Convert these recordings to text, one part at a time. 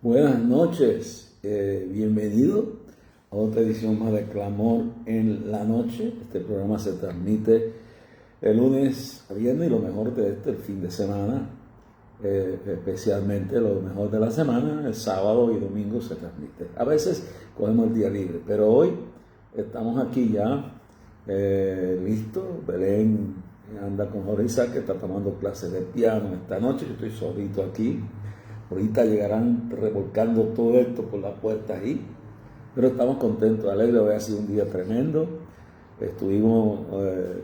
Buenas noches, bienvenido a otra edición más de Clamor en la Noche. Este programa se transmite el lunes a viernes y lo mejor de el fin de semana, especialmente lo mejor de la semana, el sábado y domingo se transmite. A veces cogemos el día libre, pero hoy estamos aquí ya listos. Belén anda con Jorge Isaac, que está tomando clases de piano esta noche. Yo estoy solito aquí. Ahorita llegarán revolcando todo esto por la puerta ahí, pero estamos contentos, alegres. Hoy ha sido un día tremendo. Estuvimos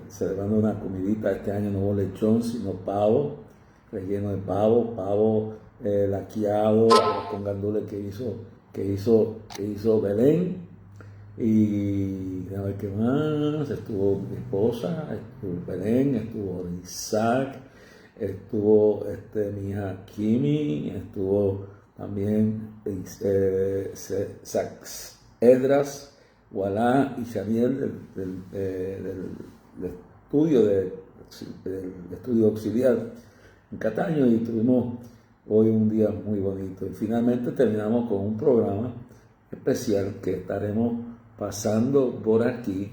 celebrando una comidita. Este año no hubo lechón, sino pavo, relleno de pavo laqueado, con gandules que hizo Belén. Y a ver qué más, estuvo mi esposa, estuvo Belén, estuvo Isaac, estuvo mi hija Kimi, estuvo también Esdras, Walá y Shaniel del estudio auxiliar en Cataño, y tuvimos hoy un día muy bonito. Y finalmente terminamos con un programa especial que estaremos pasando por aquí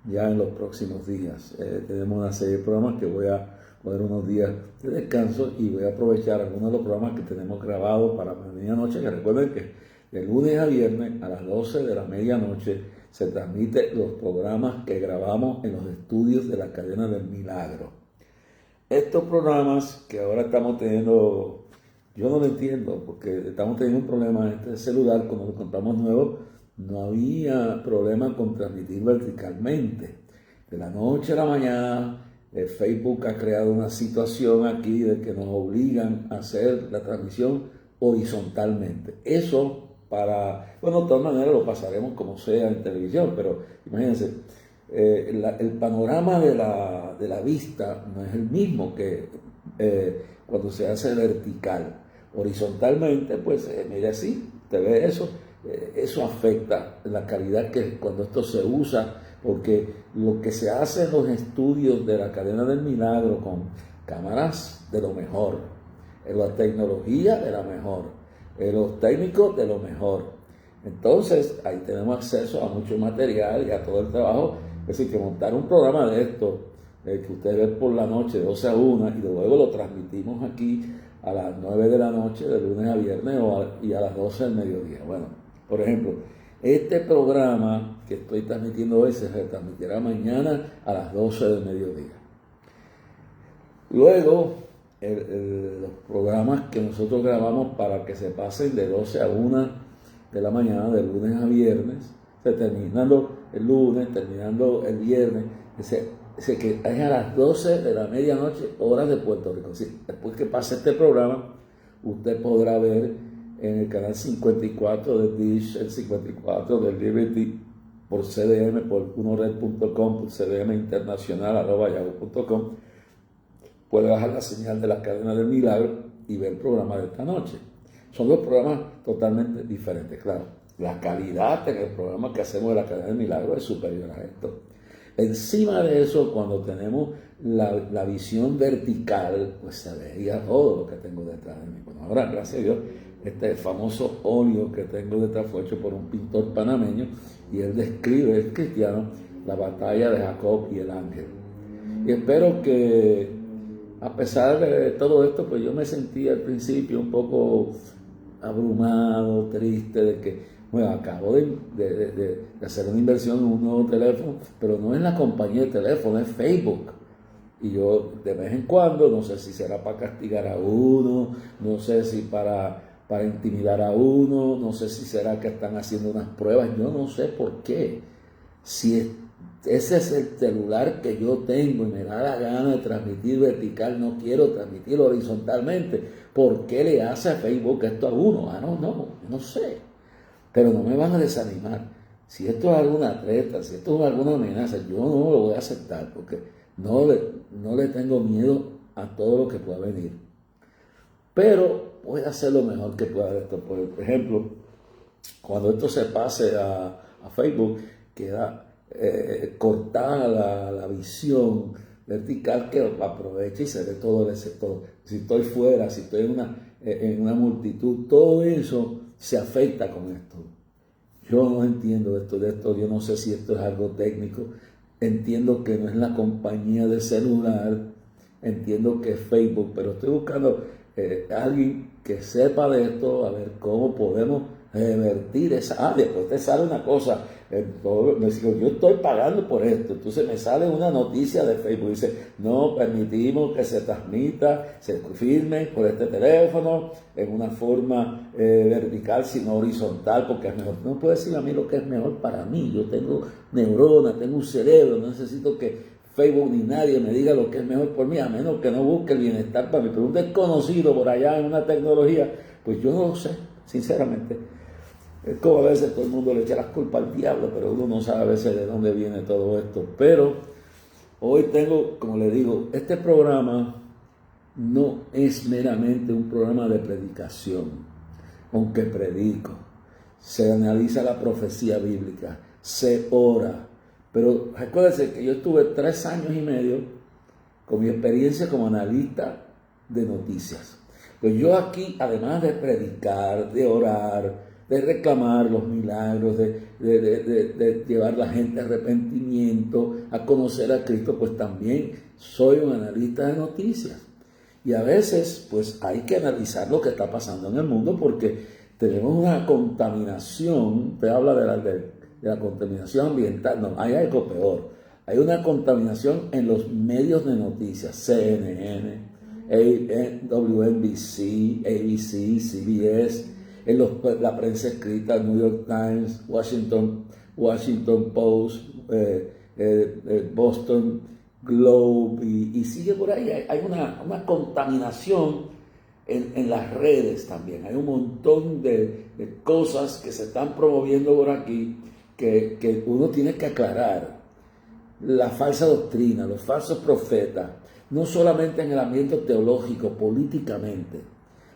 ya en los próximos días. Tenemos una serie de programas que voy a poner unos días de descanso, y voy a aprovechar algunos de los programas que tenemos grabados para medianoche, que recuerden que de lunes a viernes a las 12 de la medianoche se transmiten los programas que grabamos en los estudios de la Cadena del Milagro. Estos programas que ahora estamos teniendo, yo no lo entiendo, porque estamos teniendo un problema en este celular. Cuando lo compramos nuevo, no había problema con transmitir verticalmente. De la noche a la mañana, Facebook ha creado una situación aquí de que nos obligan a hacer la transmisión horizontalmente. Eso de todas maneras lo pasaremos como sea en televisión, pero imagínense, el panorama de la vista no es el mismo que cuando se hace vertical. Horizontalmente, pues mire así, te ve eso. Eso afecta la calidad que cuando esto se usa, porque lo que se hace en los estudios de la Cadena del Milagro con cámaras de lo mejor, la tecnología de la mejor, los técnicos de lo mejor. Entonces ahí tenemos acceso a mucho material y a todo el trabajo. Es decir, que montar un programa de esto que ustedes ven por la noche de 12 a 1 y luego lo transmitimos aquí a las 9 de la noche de lunes a viernes y a las 12 del mediodía. Bueno, por ejemplo, este programa que estoy transmitiendo hoy se retransmitirá mañana a las 12 del mediodía. Luego, los programas que nosotros grabamos para que se pasen de 12 a 1 de la mañana, de lunes a viernes, terminando el lunes, terminando el viernes, que es a las 12 de la medianoche, horas de Puerto Rico. Sí, después que pase este programa, usted podrá ver en el canal 54 de Dish, el 54 de Liberty, por CDM, por unored.com, por CDM internacional, @yahoo.com. Puede bajar la señal de la Cadena del Milagro y ver el programa de esta noche. Son dos programas totalmente diferentes, claro. La calidad en el programa que hacemos de la Cadena del Milagro es superior a esto. Encima de eso, cuando tenemos la visión vertical, pues se veía todo lo que tengo detrás de mí. Bueno, ahora, gracias a Dios, este famoso óleo que tengo detrás fue hecho por un pintor panameño, y él describe, es cristiano, la batalla de Jacob y el ángel. Y espero que, a pesar de todo esto, pues yo me sentí al principio un poco abrumado, triste, de que, bueno, acabo de hacer una inversión en un nuevo teléfono, pero no es la compañía de teléfono, es Facebook. Y yo, de vez en cuando, no sé si será para castigar a uno, no sé si para intimidar a uno, no sé si será que están haciendo unas pruebas, yo no sé por qué. Si ese es el celular que yo tengo y me da la gana de transmitir vertical, no quiero transmitir horizontalmente, ¿por qué le hace a Facebook esto a uno? No sé. Pero no me van a desanimar. Si esto es alguna treta, si esto es alguna amenaza, yo no lo voy a aceptar, porque no le tengo miedo a todo lo que pueda venir. Pero voy a hacer lo mejor que pueda de esto. Por ejemplo, cuando esto se pase a Facebook, queda cortada la visión vertical, que aproveche y se ve todo el sector. Si estoy fuera, si estoy en una multitud, todo eso se afecta con esto. Yo no entiendo de esto, yo no sé si esto es algo técnico, entiendo que no es la compañía de celular, entiendo que es Facebook, pero estoy buscando a alguien que sepa de esto, a ver cómo podemos revertir esa. Después te sale una cosa, me digo, yo estoy pagando por esto, entonces me sale una noticia de Facebook, dice, no permitimos que se transmita, se firme por este teléfono en una forma vertical, sino horizontal, porque es mejor. No puede decir a mí lo que es mejor para mí, yo tengo neuronas, tengo un cerebro, no necesito que Facebook ni nadie me diga lo que es mejor por mí, a menos que no busque el bienestar para mí. Pero un desconocido por allá en una tecnología, pues yo no lo sé, sinceramente. Es como a veces todo el mundo le echa las culpas al diablo, pero uno no sabe a veces de dónde viene todo esto. Pero hoy tengo, como le digo, este programa no es meramente un programa de predicación, aunque predico. Se analiza la profecía bíblica, se ora. Pero recuérdense que yo estuve 3 años y medio con mi experiencia como analista de noticias. Pues yo aquí, además de predicar, de orar, de reclamar los milagros, de llevar a la gente a arrepentimiento, a conocer a Cristo, pues también soy un analista de noticias. Y a veces, pues hay que analizar lo que está pasando en el mundo porque tenemos una contaminación. Te habla de la contaminación ambiental. No, hay algo peor. Hay una contaminación en los medios de noticias, CNN, WNBC, ABC, CBS, la prensa escrita, New York Times, Washington Post, Boston Globe, y sigue por ahí. Hay una contaminación en las redes también. Hay un montón de cosas que se están promoviendo por aquí que uno tiene que aclarar. La falsa doctrina, los falsos profetas, no solamente en el ambiente teológico, políticamente.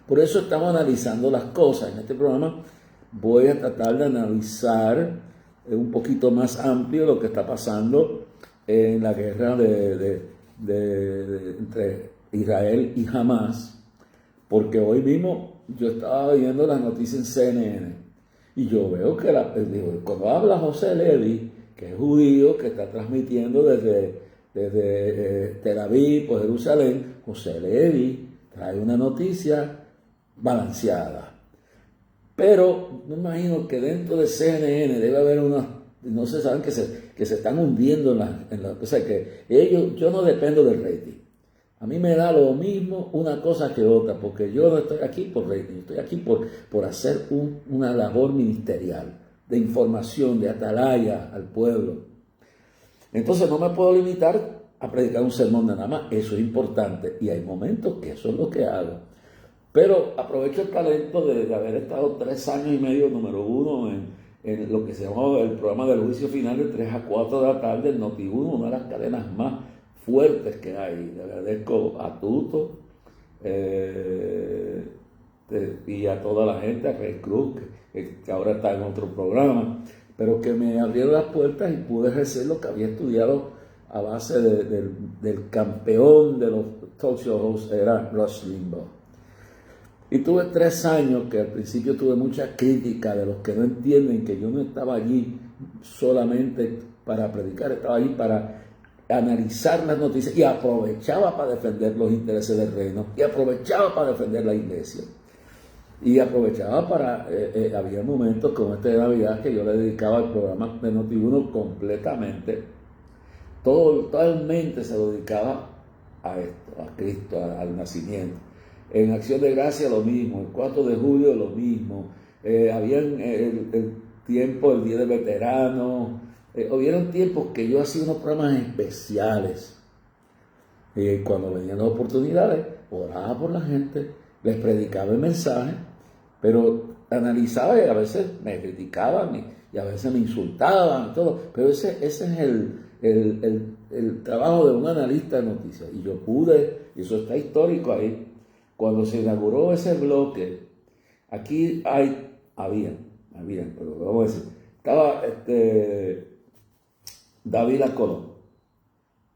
Por eso estamos analizando las cosas. En este programa voy a tratar de analizar un poquito más amplio lo que está pasando en la guerra entre Israel y Hamás, porque hoy mismo yo estaba viendo las noticias en CNN y yo veo que cuando habla José Levi, que es judío, que está transmitiendo desde Tel Aviv o Jerusalén, José Levi trae una noticia balanceada. Pero me imagino que dentro de CNN debe haber unas, no se saben que se están hundiendo o sea que yo no dependo del rating. A mí me da lo mismo una cosa que otra, porque yo no estoy aquí por rating, estoy aquí por hacer una labor ministerial, de información, de atalaya al pueblo. Entonces no me puedo limitar a predicar un sermón nada más, eso es importante, y hay momentos que eso es lo que hago. Pero aprovecho el talento de haber estado 3 años y medio, número 1, en lo que se llama el programa del juicio final de 3 a 4 de la tarde, en Noti1, una de las cadenas más fuertes que hay. Le agradezco a Tuto y a toda la gente, a Rey Cruz, que ahora está en otro programa, pero que me abrieron las puertas y pude ejercer lo que había estudiado a base del campeón de los talk show hosts, era Rush Limbaugh. Y tuve 3 años que al principio tuve mucha crítica de los que no entienden que yo no estaba allí solamente para predicar, estaba allí para analizar las noticias y aprovechaba para defender los intereses del reino y aprovechaba para defender la iglesia y aprovechaba para, había momentos como este de Navidad que yo le dedicaba al programa de Noti1 completamente, totalmente se lo dedicaba a esto, a Cristo, al nacimiento. En Acción de Gracia lo mismo, el 4 de julio lo mismo, habían el tiempo, el Día del Veterano, hubieron tiempos que yo hacía unos programas especiales, y cuando venían las oportunidades, oraba por la gente, les predicaba el mensaje, pero analizaba y a veces me criticaban y a veces me insultaban y todo, pero ese es el trabajo de un analista de noticias, y yo pude, y eso está histórico ahí. Cuando se inauguró ese bloque, aquí habían, pero vamos a decir, estaba David Colón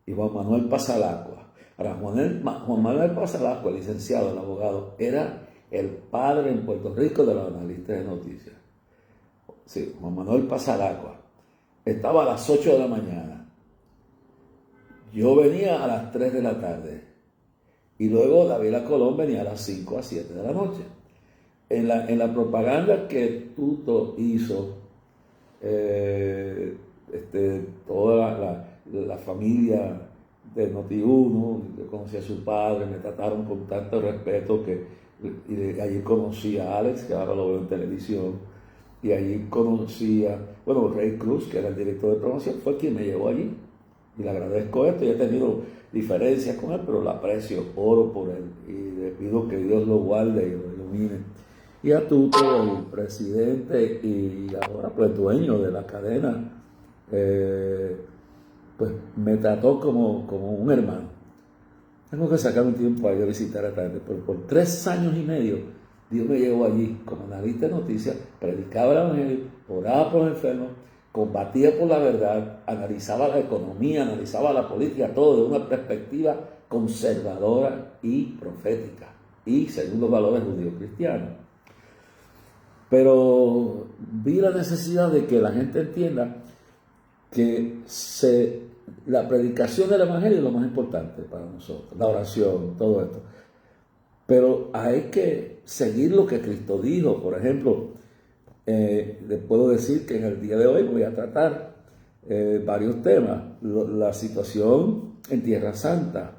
y Juan Manuel Pasalacua. Ahora, Juan Manuel Pasalacua, el licenciado, el abogado, era el padre en Puerto Rico de los analistas de noticias. Sí, Juan Manuel Pasaracua. Estaba a las 8 de la mañana. Yo venía a las 3 de la tarde. Y luego David Colón venía a las 5 a 7 de la noche. En la propaganda que Tuto hizo, toda la familia de Noti1, yo conocí a su padre, me trataron con tanto respeto y allí conocí a Alex, que ahora lo veo en televisión, y allí conocí a, Rey Cruz, que era el director de promoción, fue quien me llevó allí, y le agradezco esto, y he tenido diferencias con él, pero lo aprecio, oro por él, y le pido que Dios lo guarde y lo ilumine. Y a Tuto, el presidente y ahora pues dueño de la cadena, pues me trató como un hermano. Tengo que sacar un tiempo a ir a visitar a tarde, pero por 3 años y medio Dios me llevó allí como analista de noticias, predicaba el evangelio, oraba por los enfermos, combatía por la verdad, analizaba la economía, analizaba la política, todo de una perspectiva conservadora y profética, y según los valores judío-cristianos. Pero vi la necesidad de que la gente entienda que la predicación del evangelio es lo más importante para nosotros, la oración, todo esto. Pero hay que seguir lo que Cristo dijo. Por ejemplo, les puedo decir que en el día de hoy voy a tratar varios temas. La situación en Tierra Santa.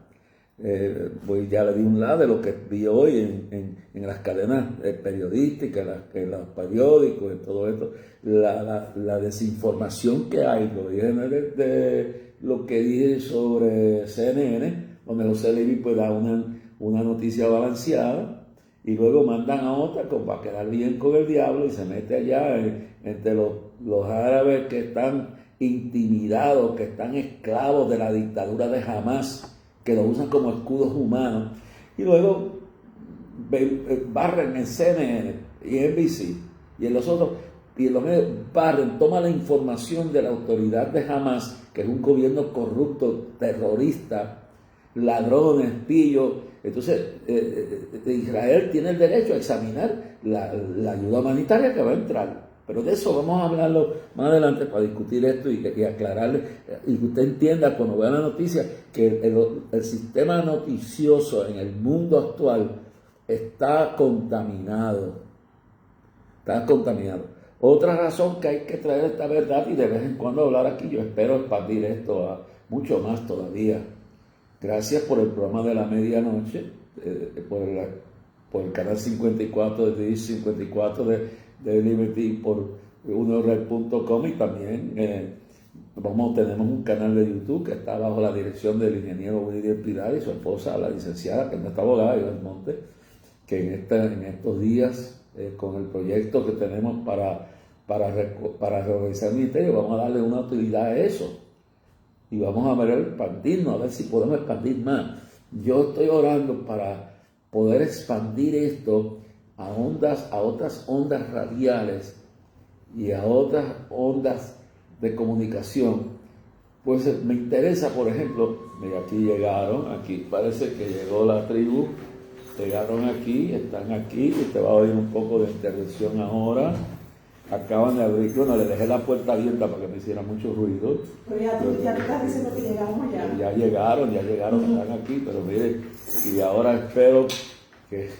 Ya le di un lado de lo que vi hoy en las cadenas periodísticas, en los periódicos, en todo esto, la desinformación que hay, lo dije de lo que dije sobre CNN, donde José Leví pues da una noticia balanceada y luego mandan a otra para quedar bien con el diablo y se mete allá entre los árabes que están intimidados, que están esclavos de la dictadura de Hamás, que lo usan como escudos humanos, y luego barren en CNN y en NBC y en los otros, y en los medios barren, toman la información de la autoridad de Hamás, que es un gobierno corrupto, terrorista, ladrones, pillos. Entonces Israel tiene el derecho a examinar la ayuda humanitaria que va a entrar. Pero de eso vamos a hablarlo más adelante para discutir esto y aclararle, y que usted entienda cuando vea la noticia que el sistema noticioso en el mundo actual está contaminado. Está contaminado. Otra razón que hay que traer esta verdad y de vez en cuando hablar aquí, yo espero expandir esto a mucho más todavía. Gracias por el programa de la medianoche, por el canal 54 de 54 de Liberty, por unored.com, y también tenemos un canal de YouTube que está bajo la dirección del ingeniero William Pilar y su esposa, la licenciada, que no está abogada, Iván Monte, que en estos días, con el proyecto que tenemos para reorganizar el ministerio, vamos a darle una utilidad a eso. Y vamos a ver expandirnos, a ver si podemos expandir más. Yo estoy orando para poder expandir esto a otras ondas radiales y a otras ondas de comunicación. Pues me interesa, por ejemplo, mira, aquí parece que llegó la tribu, llegaron aquí, están aquí, usted va a oír un poco de intervención ahora. Acaban de abrir, le dejé la puerta abierta para que me hiciera mucho ruido. Pero ya te estás diciendo que llegamos allá. Ya llegaron, están aquí, pero mire, y ahora espero que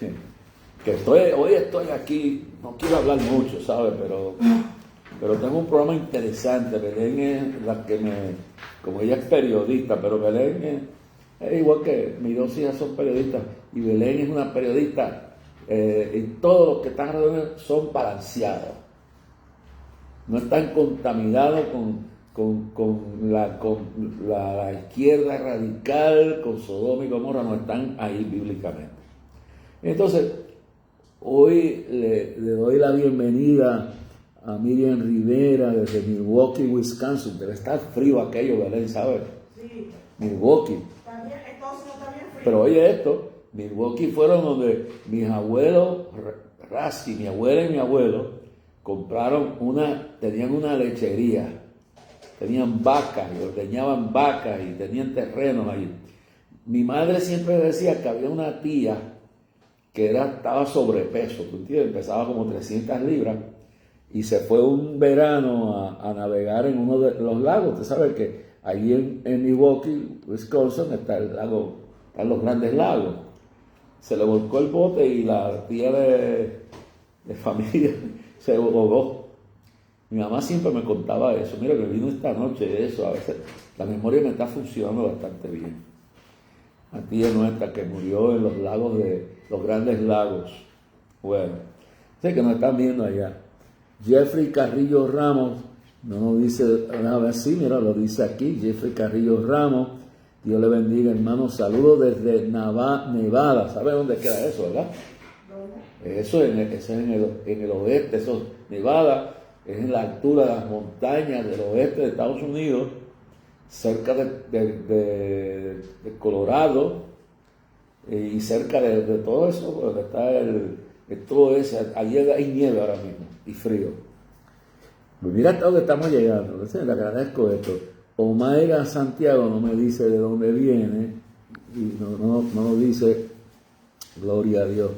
hoy estoy aquí, no quiero hablar mucho, ¿sabe? Pero tengo un programa interesante. Belén es la que como ella es periodista, pero Belén es igual que mis 2 hijas son periodistas, y Belén es una periodista, y todos los que están alrededor son balanceados. No están contaminados con la izquierda radical, con Sodoma y Gomorra, no están ahí bíblicamente. Entonces, hoy le doy la bienvenida a Miriam Rivera desde Milwaukee, Wisconsin. Debe estar frío aquello, Belén, ¿sabes? Sí. Milwaukee. También, entonces no está bien frío. Pero oye esto, Milwaukee fueron donde mis abuelos, Rasky, mi abuela y mi abuelo, tenían una lechería, tenían vacas y ordeñaban vacas y tenían terrenos allí. Mi madre siempre decía que había una tía que estaba sobrepeso, ¿tú entiendes? Pesaba como 300 libras y se fue un verano a navegar en uno de los lagos. Usted sabe que allí en Milwaukee, Wisconsin, están los grandes lagos. Se le volcó el bote y la tía de familia se ahogó. Mi mamá siempre me contaba eso. Mira que vino esta noche eso. A veces la memoria me está funcionando bastante bien. La tía nuestra que murió en los lagos los grandes lagos. Bueno, sé que nos están viendo allá. Jeffrey Carrillo Ramos, no nos dice, a ver si, mira, lo dice aquí, Jeffrey Carrillo Ramos, Dios le bendiga, hermano, saludos desde Nevada. ¿Sabe dónde queda eso, verdad? Eso es en el oeste, eso, Nevada, es en la altura de las montañas del oeste de Estados Unidos, cerca de Colorado, y cerca de todo eso, donde está todo eso, allí hay nieve ahora mismo, y frío. Pues mira hasta dónde estamos llegando, entonces le agradezco esto. Omaira Santiago no me dice de dónde viene, y no nos dice, gloria a Dios,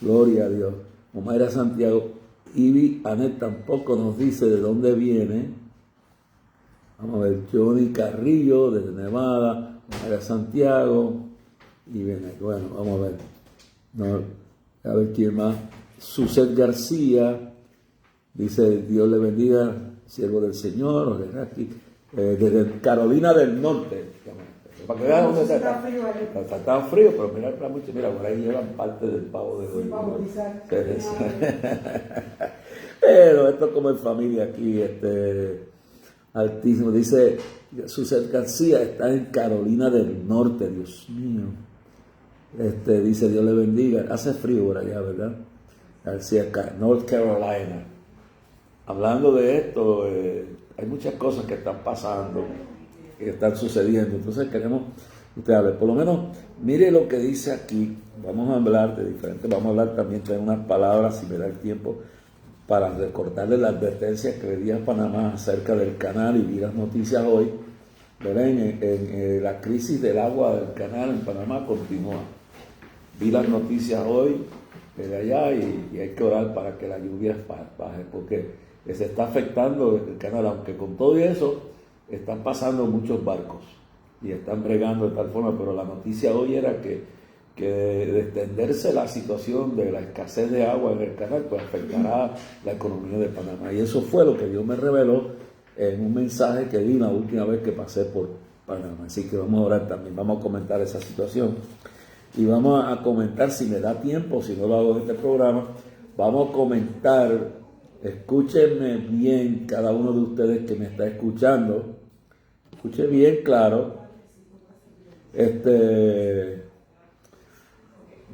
gloria a Dios. Omaira Santiago, Ivy Anet tampoco nos dice de dónde viene. Vamos a ver, Johnny Carrillo desde Nevada, Omaira Santiago, y viene, bueno, vamos a ver. No, a ver quién más. Suset García dice, Dios le bendiga, siervo del Señor, desde Carolina del Norte. Para que vean dónde está frío, pero mira, por ahí llevan parte del pavo de hoy. Pero esto como en familia aquí, altísimo. Dice, Suset García está en Carolina del Norte, Dios mío. Dice, Dios le bendiga. Hace frío por allá, ¿verdad? García, North Carolina. Hablando de esto, hay muchas cosas que están pasando, que están sucediendo. Entonces queremos que usted hable. Por lo menos, mire lo que dice aquí. Vamos a hablar de diferentes. Vamos a hablar también de unas palabras, si me da el tiempo, para recordarle la advertencia que le di a Panamá acerca del canal, y vi las noticias hoy. Verán, la crisis del agua del canal en Panamá continúa. Vi las noticias hoy de allá y hay que orar para que la lluvia baje, porque se está afectando el canal, aunque con todo eso están pasando muchos barcos y están bregando de tal forma, pero la noticia hoy era que de extenderse la situación de la escasez de agua en el canal, pues afectará la economía de Panamá. Y eso fue lo que Dios me reveló en un mensaje que di la última vez que pasé por Panamá. Así que vamos a orar también, vamos a comentar esa situación. Y vamos a comentar, si me da tiempo, si no lo hago en este programa, vamos a comentar, escúchenme bien cada uno de ustedes que me está escuchando, escuche bien claro,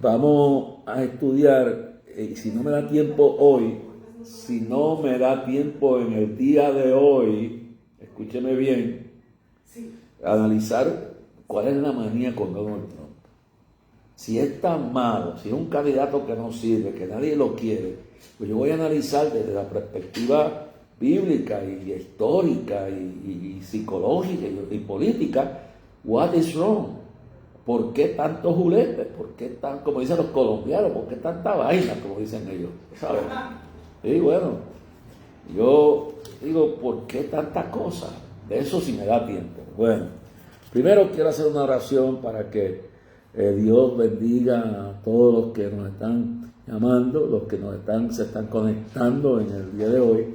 vamos a estudiar, y si no me da tiempo hoy, si no me da tiempo en el día de hoy, escúcheme bien, analizar cuál es la manía con Donald Trump. Si es tan malo, si es un candidato que no sirve, que nadie lo quiere, pues yo voy a analizar desde la perspectiva bíblica y histórica y psicológica y política, what is wrong? ¿Por qué tanto julete? ¿Por qué tan, como dicen los colombianos, por qué tanta vaina, como dicen ellos? ¿Sabes? Y bueno, yo digo, ¿por qué tanta cosa? De eso sí me da tiempo. Bueno, primero quiero hacer una oración para que Dios bendiga a todos los que nos están llamando, los que se están conectando en el día de hoy,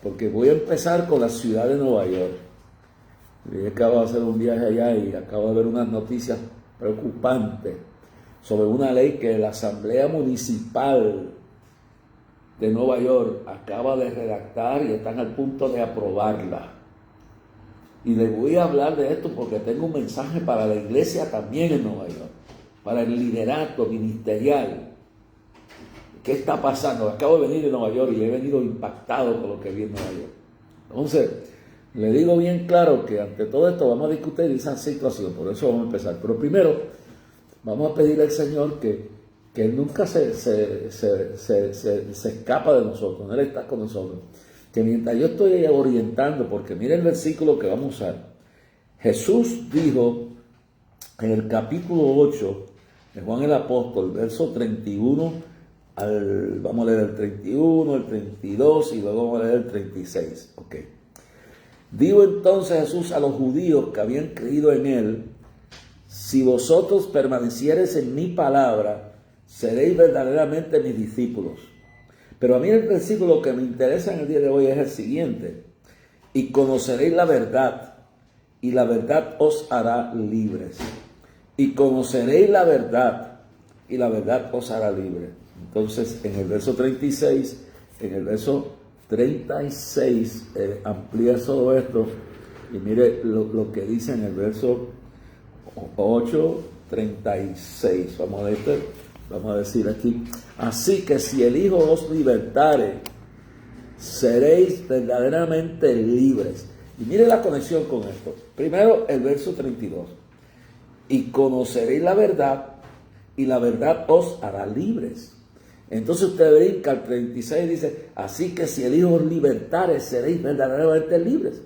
porque voy a empezar con la ciudad de Nueva York. Yo acabo de hacer un viaje allá y acabo de ver unas noticias preocupantes sobre una ley que la Asamblea Municipal de Nueva York acaba de redactar y están al punto de aprobarla. Y les voy a hablar de esto porque tengo un mensaje para la iglesia también en Nueva York, para el liderato ministerial. ¿Qué está pasando? Acabo de venir de Nueva York y he venido impactado por lo que vi en Nueva York. Entonces, le digo bien claro que ante todo esto vamos a discutir esa situación, por eso vamos a empezar. Pero primero, vamos a pedirle al Señor que Él nunca se escapa de nosotros, Él está con nosotros. Que mientras yo estoy orientando, porque mire el versículo que vamos a usar. Jesús dijo en el capítulo 8 de Juan el Apóstol, verso 31 vamos a leer el 31, el 32 y luego vamos a leer el 36. Ok. Dijo entonces Jesús a los judíos que habían creído en él: si vosotros permaneciereis en mi palabra, seréis verdaderamente mis discípulos. Pero a mí el versículo que me interesa en el día de hoy es el siguiente: y conoceréis la verdad, y la verdad os hará libres. Y conoceréis la verdad, y la verdad os hará libres. Entonces, en el verso 36, en el verso 36, amplía todo esto, y mire lo que dice en el verso 8, 36. Vamos a decir aquí: así que si el Hijo os libertare, seréis verdaderamente libres. Y mire la conexión con esto. Primero, el verso 32. Y conoceréis la verdad, y la verdad os hará libres. Entonces usted brinca al 36 y dice: así que si el Hijo os libertare, seréis verdaderamente libres.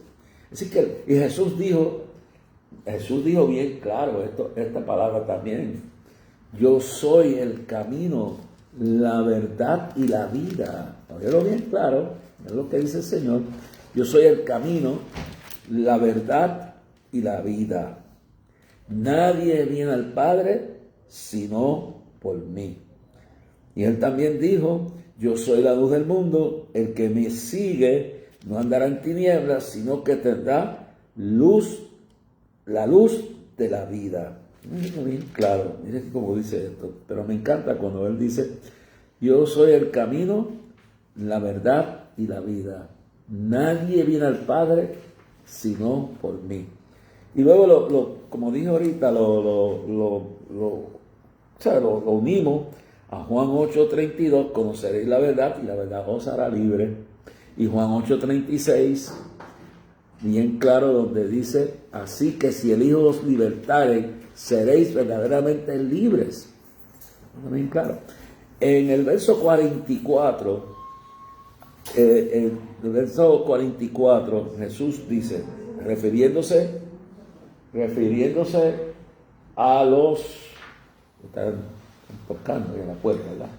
Así que, y Jesús dijo bien claro esta palabra también: yo soy el camino, la verdad y la vida. Oígalo bien claro, es lo que dice el Señor: yo soy el camino, la verdad y la vida. Nadie viene al Padre sino por mí. Y él también dijo: yo soy la luz del mundo, el que me sigue no andará en tinieblas, sino que tendrá luz, la luz de la vida. Bien claro, mire cómo dice esto, pero me encanta cuando él dice: yo soy el camino, la verdad y la vida. Nadie viene al Padre sino por mí. Y luego, como dije ahorita, lo unimos a Juan 8:32, conoceréis la verdad y la verdad os hará libre. Y Juan 8:36, bien claro, donde dice: así que si el Hijo os libertare, seréis verdaderamente libres. Bien claro. En el verso 44, el verso 44, Jesús dice, refiriéndose a los... Están tocando en la puerta, ¿verdad?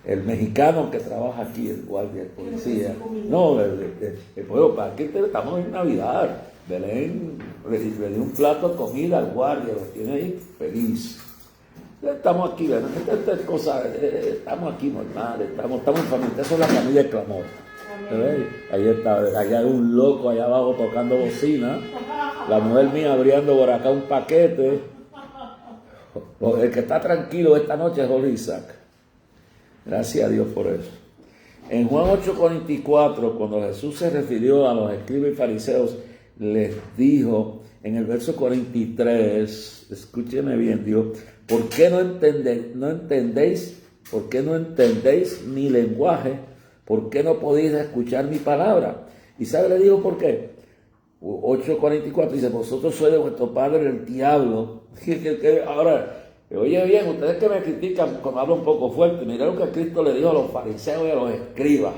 El mexicano que trabaja aquí, el guardia, el policía. No, para aquí estamos en Navidad. Belén le dio un plato de comida al guardia, lo tiene ahí feliz. Estamos aquí, ¿verdad? Esta cosa, estamos aquí normal, estamos en familia. Eso es la familia de clamor. Allá hay un loco allá abajo tocando bocina. La mujer mía abriendo por acá un paquete. El que está tranquilo esta noche es Jorge Isaac. Gracias a Dios por eso. En Juan 8:44, cuando Jesús se refirió a los escribas y fariseos, les dijo en el verso 43, escúcheme bien, Dios: ¿por qué no entendéis? ¿Por qué no entendéis mi lenguaje? ¿Por qué no podéis escuchar mi palabra? ¿Y sabe le dijo por qué? 8:44 dice: vosotros sois de vuestro padre el diablo. Ahora, oye bien, ustedes que me critican cuando hablo un poco fuerte, mirá lo que Cristo le dijo a los fariseos y a los escribas.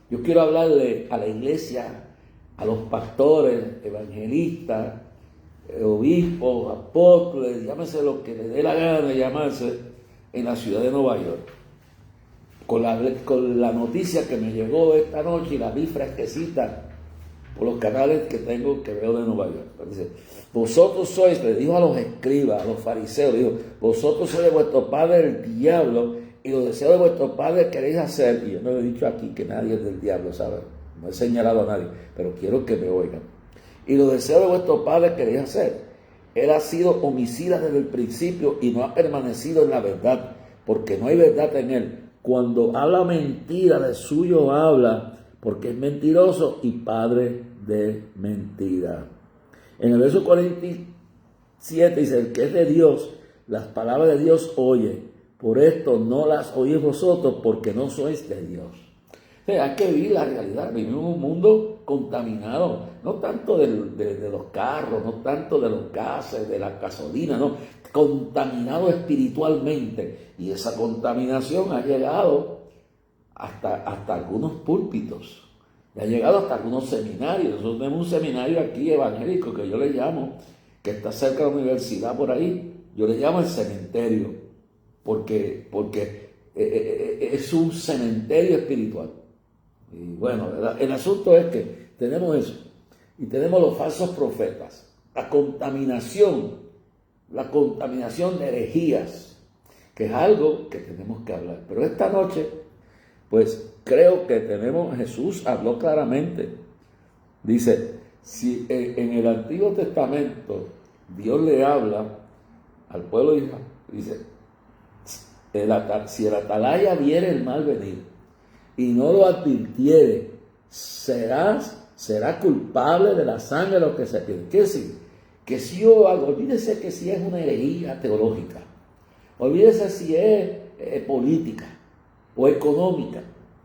Yo quiero hablarle a la iglesia, a los pastores, evangelistas, obispos, apóstoles, llámese lo que le dé la gana de llamarse, en la ciudad de Nueva York. Con la noticia que me llegó esta noche y la vi fresquecita por los canales que veo de Nueva York. Dice: vosotros sois, le dijo a los escribas, a los fariseos, le dijo: vosotros sois de vuestro padre el diablo, y los deseos de vuestro padre queréis hacer. Y yo no he dicho aquí que nadie es del diablo, ¿sabes? No he señalado a nadie, pero quiero que me oigan. Y los deseos de vuestro padre queréis hacer. Él ha sido homicida desde el principio y no ha permanecido en la verdad, porque no hay verdad en él. Cuando habla mentira, de suyo habla, porque es mentiroso y padre de mentira. En el verso 47 dice: el que es de Dios, las palabras de Dios oye. Por esto no las oís vosotros, porque no sois de Dios. O sea, hay que vivir la realidad. Vivimos en un mundo contaminado, no tanto de los carros, no tanto de los gases, de la gasolina, no, contaminado espiritualmente. Y esa contaminación ha llegado hasta algunos púlpitos, y ha llegado hasta algunos seminarios. Nosotros tenemos un seminario aquí evangélico que yo le llamo, que está cerca de la universidad por ahí, yo le llamo el cementerio, porque es un cementerio espiritual. Y bueno, el asunto es que tenemos eso, y tenemos los falsos profetas, la contaminación de herejías, que es algo que tenemos que hablar. Pero esta noche, pues creo que Jesús habló claramente. Dice, si en el Antiguo Testamento Dios le habla al pueblo de Israel, dice, si el atalaya viere el mal venir y no lo advirtiere, será culpable de la sangre de los que se pierden. ¿Qué decir? Que si yo hago, olvídese que si es una herejía teológica, olvídese si es política o económica,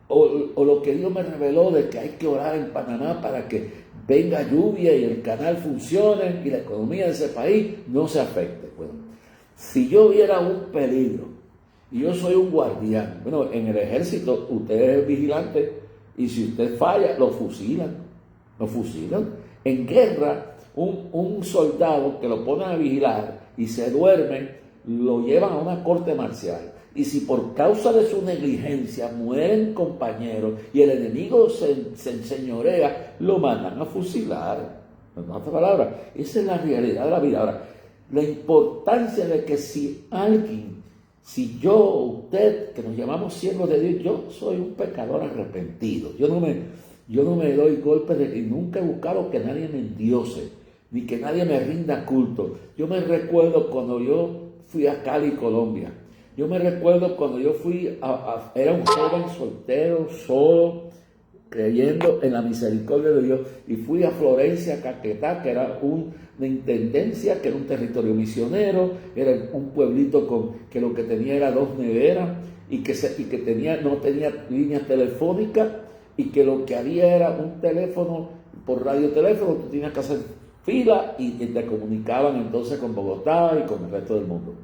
o lo que Dios me reveló de que hay que orar en Panamá para que venga lluvia y el canal funcione y la economía de ese país no se afecte. Bueno, si yo viera un peligro y yo soy un guardián, bueno, en el ejército usted es vigilante y si usted falla, lo fusilan. En guerra, un soldado que lo ponen a vigilar y se duerme, lo llevan a una corte marcial. Y si por causa de su negligencia mueren compañeros y el enemigo se enseñorea, lo mandan a fusilar. En otras palabras, esa es la realidad de la vida. Ahora, la importancia de que si yo, usted, que nos llamamos siervos de Dios, yo soy un pecador arrepentido. Yo no me doy golpes y nunca he buscado que nadie me endiose, ni que nadie me rinda culto. Yo me recuerdo cuando yo fui a Cali, Colombia. Yo me recuerdo cuando yo era un joven soltero, solo, creyendo en la misericordia de Dios, y fui a Florencia, Caquetá, que era una intendencia, que era un territorio misionero, era un pueblito que lo que tenía era 2 neveras, y que no tenía líneas telefónicas, y que lo que había era un teléfono, por radioteléfono, tú tenías que hacer fila, y te comunicaban entonces con Bogotá y con el resto del mundo.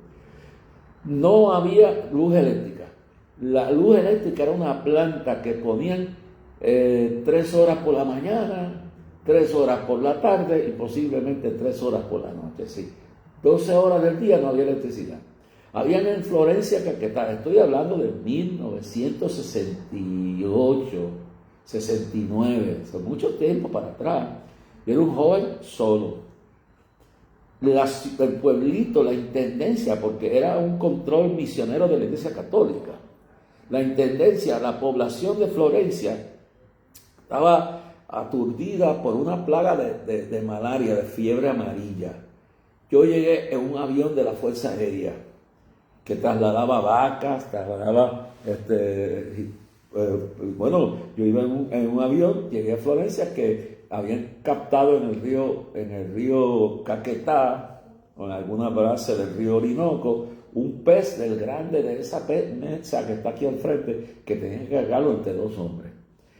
No había luz eléctrica. La luz eléctrica era una planta que ponían 3 horas por la mañana, 3 horas por la tarde y posiblemente 3 horas por la noche. Sí. 12 horas del día no había electricidad. Habían en Florencia, Caquetá, estoy hablando de 1968, 69, son mucho tiempo para atrás. Yo era un joven solo. El pueblito, la intendencia, porque era un control misionero de la Iglesia Católica. La intendencia, la población de Florencia estaba aturdida por una plaga de malaria, de fiebre amarilla. Yo llegué en un avión de la Fuerza Aérea que trasladaba vacas, yo iba en un avión, llegué a Florencia que habían captado en el río Caquetá, o en alguna base del río Orinoco, un pez del grande de esa mesa que está aquí al frente, que tenían que cargarlo entre 2 hombres.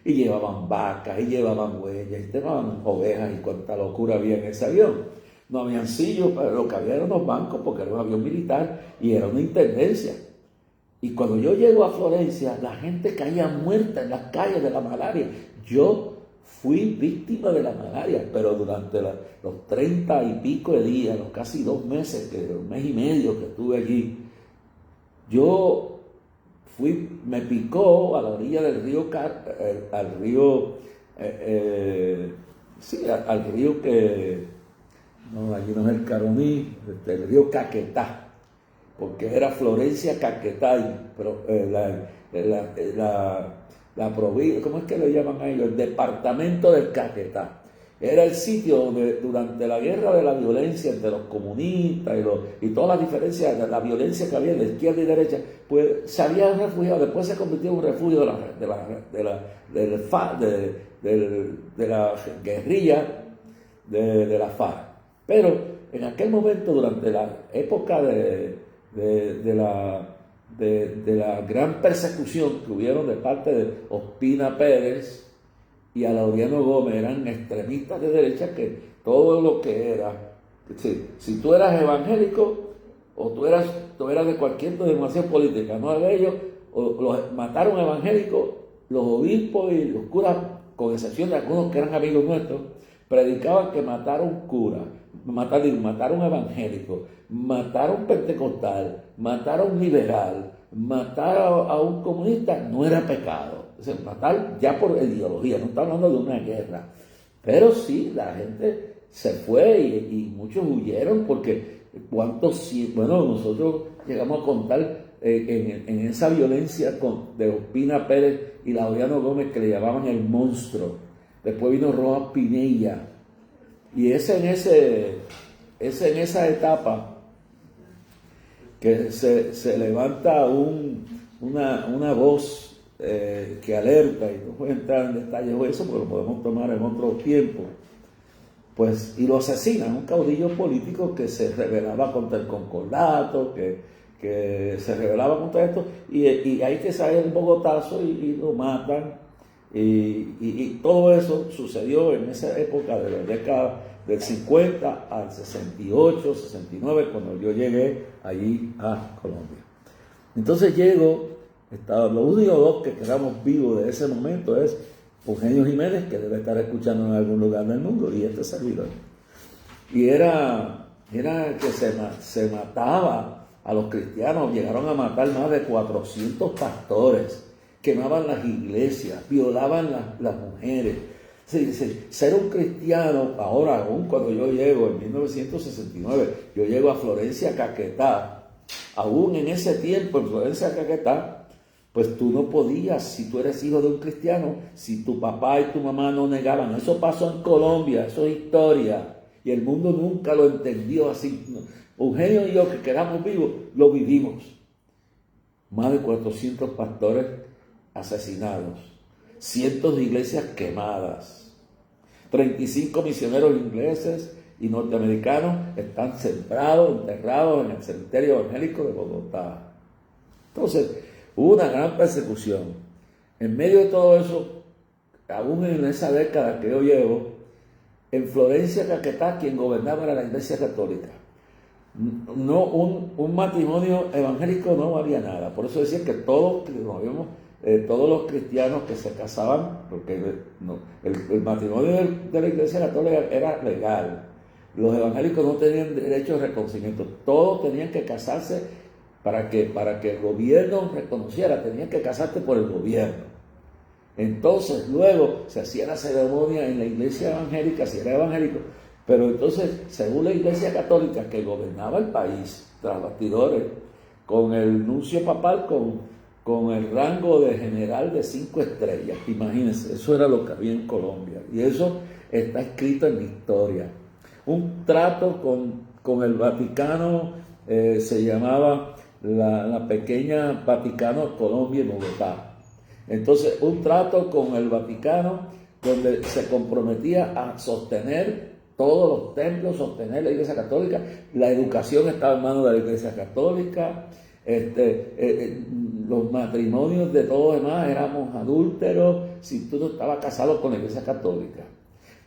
Y llevaban vacas, y llevaban huellas, y llevaban ovejas, y cuánta locura había en ese avión. No habían sillos, pero lo que había eran unos bancos, porque era un avión militar, y era una intendencia. Y cuando yo llego a Florencia, la gente caía muerta en las calles de la malaria. Yo fui víctima de la malaria, pero durante los 30 y pico de días, los casi 2 meses, un mes y medio que estuve allí, me picó a la orilla del río, allí no es el Caroní, el río Caquetá, porque era Florencia, Caquetá, pero la provincia, ¿cómo es que le llaman a ellos? El departamento del Caquetá. Era el sitio donde durante la guerra de la violencia entre los comunistas y todas las diferencias de la violencia que había de izquierda y derecha, pues se habían refugiado. Después se convirtió en un refugio de la guerrilla de la FARC. Pero en aquel momento, durante la época de la gran persecución que hubieron de parte de Ospina Pérez y Alauriano Gómez, eran extremistas de derecha que todo lo que era, si tú eras evangélico o tú eras de cualquier denominación política, no de ellos, los mataron evangélicos, los obispos y los curas, con excepción de algunos que eran amigos nuestros, predicaban que matar a un cura, matar a un evangélico, matar a un pentecostal, matar a un liberal, matar a un comunista, no era pecado. O sea, matar ya por ideología, no está hablando de una guerra. Pero sí, la gente se fue y muchos huyeron porque nosotros llegamos a contar en esa violencia de Ospina Pérez y Laureano Gómez, que le llamaban el monstruo. Después vino Rojas Pinilla. Y es en esa etapa que se levanta una voz que alerta, y no voy a entrar en detalles de eso porque lo podemos tomar en otro tiempo, pues, y lo asesinan, un caudillo político que se rebelaba contra el concordato, que se rebelaba contra esto, y hay que salir el bogotazo y lo matan, y todo eso sucedió en esa época de la década del 50 al 68, 69, cuando yo llegué allí a Colombia. Entonces los únicos dos que quedamos vivos de ese momento es Eugenio Jiménez, que debe estar escuchando en algún lugar del mundo, y este servidor. Y era que se mataba a los cristianos, llegaron a matar más de 400 pastores, quemaban las iglesias, violaban las mujeres. Ser un cristiano, ahora aún cuando yo llego en 1969, yo llego a Florencia, Caquetá, aún en ese tiempo en Florencia, Caquetá, pues tú no podías, si tú eres hijo de un cristiano, si tu papá y tu mamá no negaban. Eso pasó en Colombia, eso es historia, y el mundo nunca lo entendió así. Eugenio y yo, que quedamos vivos, lo vivimos. Más de 400 pastores asesinados, cientos de iglesias quemadas, 35 misioneros ingleses y norteamericanos están sembrados, enterrados en el cementerio evangélico de Bogotá. Entonces, hubo una gran persecución. En medio de todo eso, aún en esa década que yo llevo, en Florencia, Caquetá, quien gobernaba era la Iglesia Católica. No, un matrimonio evangélico no había nada. Por eso decía que todos los cristianos que se casaban, porque el matrimonio de la Iglesia Católica era legal. Los evangélicos no tenían derecho de reconocimiento. Todos tenían que casarse para que el gobierno reconociera. Tenían que casarte por el gobierno. Entonces, luego se hacía la ceremonia en la iglesia evangélica, si era evangélico. Pero entonces, según la Iglesia Católica que gobernaba el país, tras bastidores, con el nuncio papal, con el rango de general de 5 estrellas. Imagínense, eso era lo que había en Colombia. Y eso está escrito en la historia. Un trato con el Vaticano, se llamaba la pequeña Vaticano Colombia en Bogotá. Entonces, un trato con el Vaticano donde se comprometía a sostener todos los templos, sostener la Iglesia Católica. La educación estaba en manos de la Iglesia Católica. Los matrimonios de todos los demás éramos adúlteros si tú no estabas casado con la Iglesia Católica.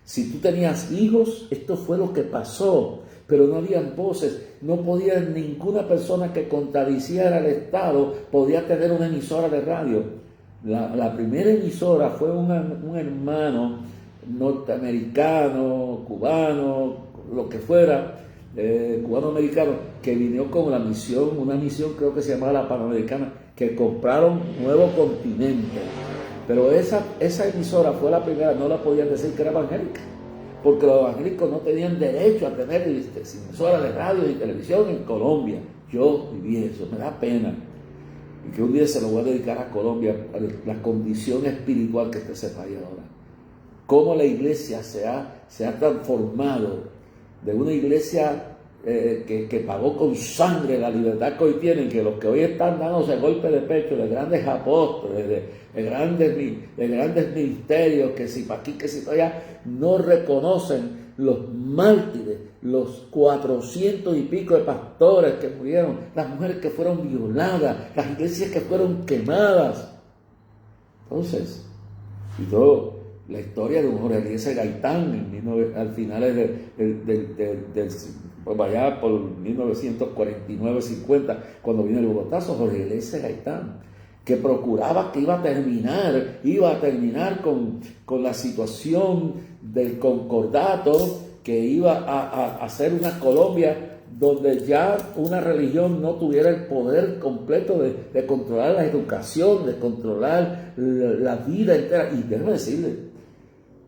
Si tú tenías hijos, esto fue lo que pasó, pero no habían voces. No podía ninguna persona que contradiciera al Estado podía tener una emisora de radio. La primera emisora fue un hermano norteamericano, cubano, lo que fuera, cubano-americano, que vino con una misión creo que se llamaba la Panamericana, que compraron Nuevo Continente. Pero esa emisora fue la primera, no la podían decir que era evangélica, porque los evangélicos no tenían derecho a tener emisora de radio y televisión en Colombia. Yo viví eso, me da pena. Y que un día se lo voy a dedicar a Colombia, a la condición espiritual que se sepa ahí ahora. Cómo la iglesia se ha transformado de una iglesia que pagó con sangre la libertad que hoy tienen, que los que hoy están dándose golpe de pecho de grandes apóstoles, de grandes ministerios, que si para aquí, que si para allá, no reconocen los mártires, los 400 y pico de pastores que murieron, las mujeres que fueron violadas, las iglesias que fueron quemadas. Entonces, y todo. La historia de un Jorge Eliezer Gaitán al finales pues allá por 1949-50, cuando vino el Bogotazo, Jorge Eliezer Gaitán, que procuraba que iba a terminar con la situación del concordato que iba a hacer una Colombia donde ya una religión no tuviera el poder completo de controlar la educación, de controlar la vida entera. Y déjame decirle,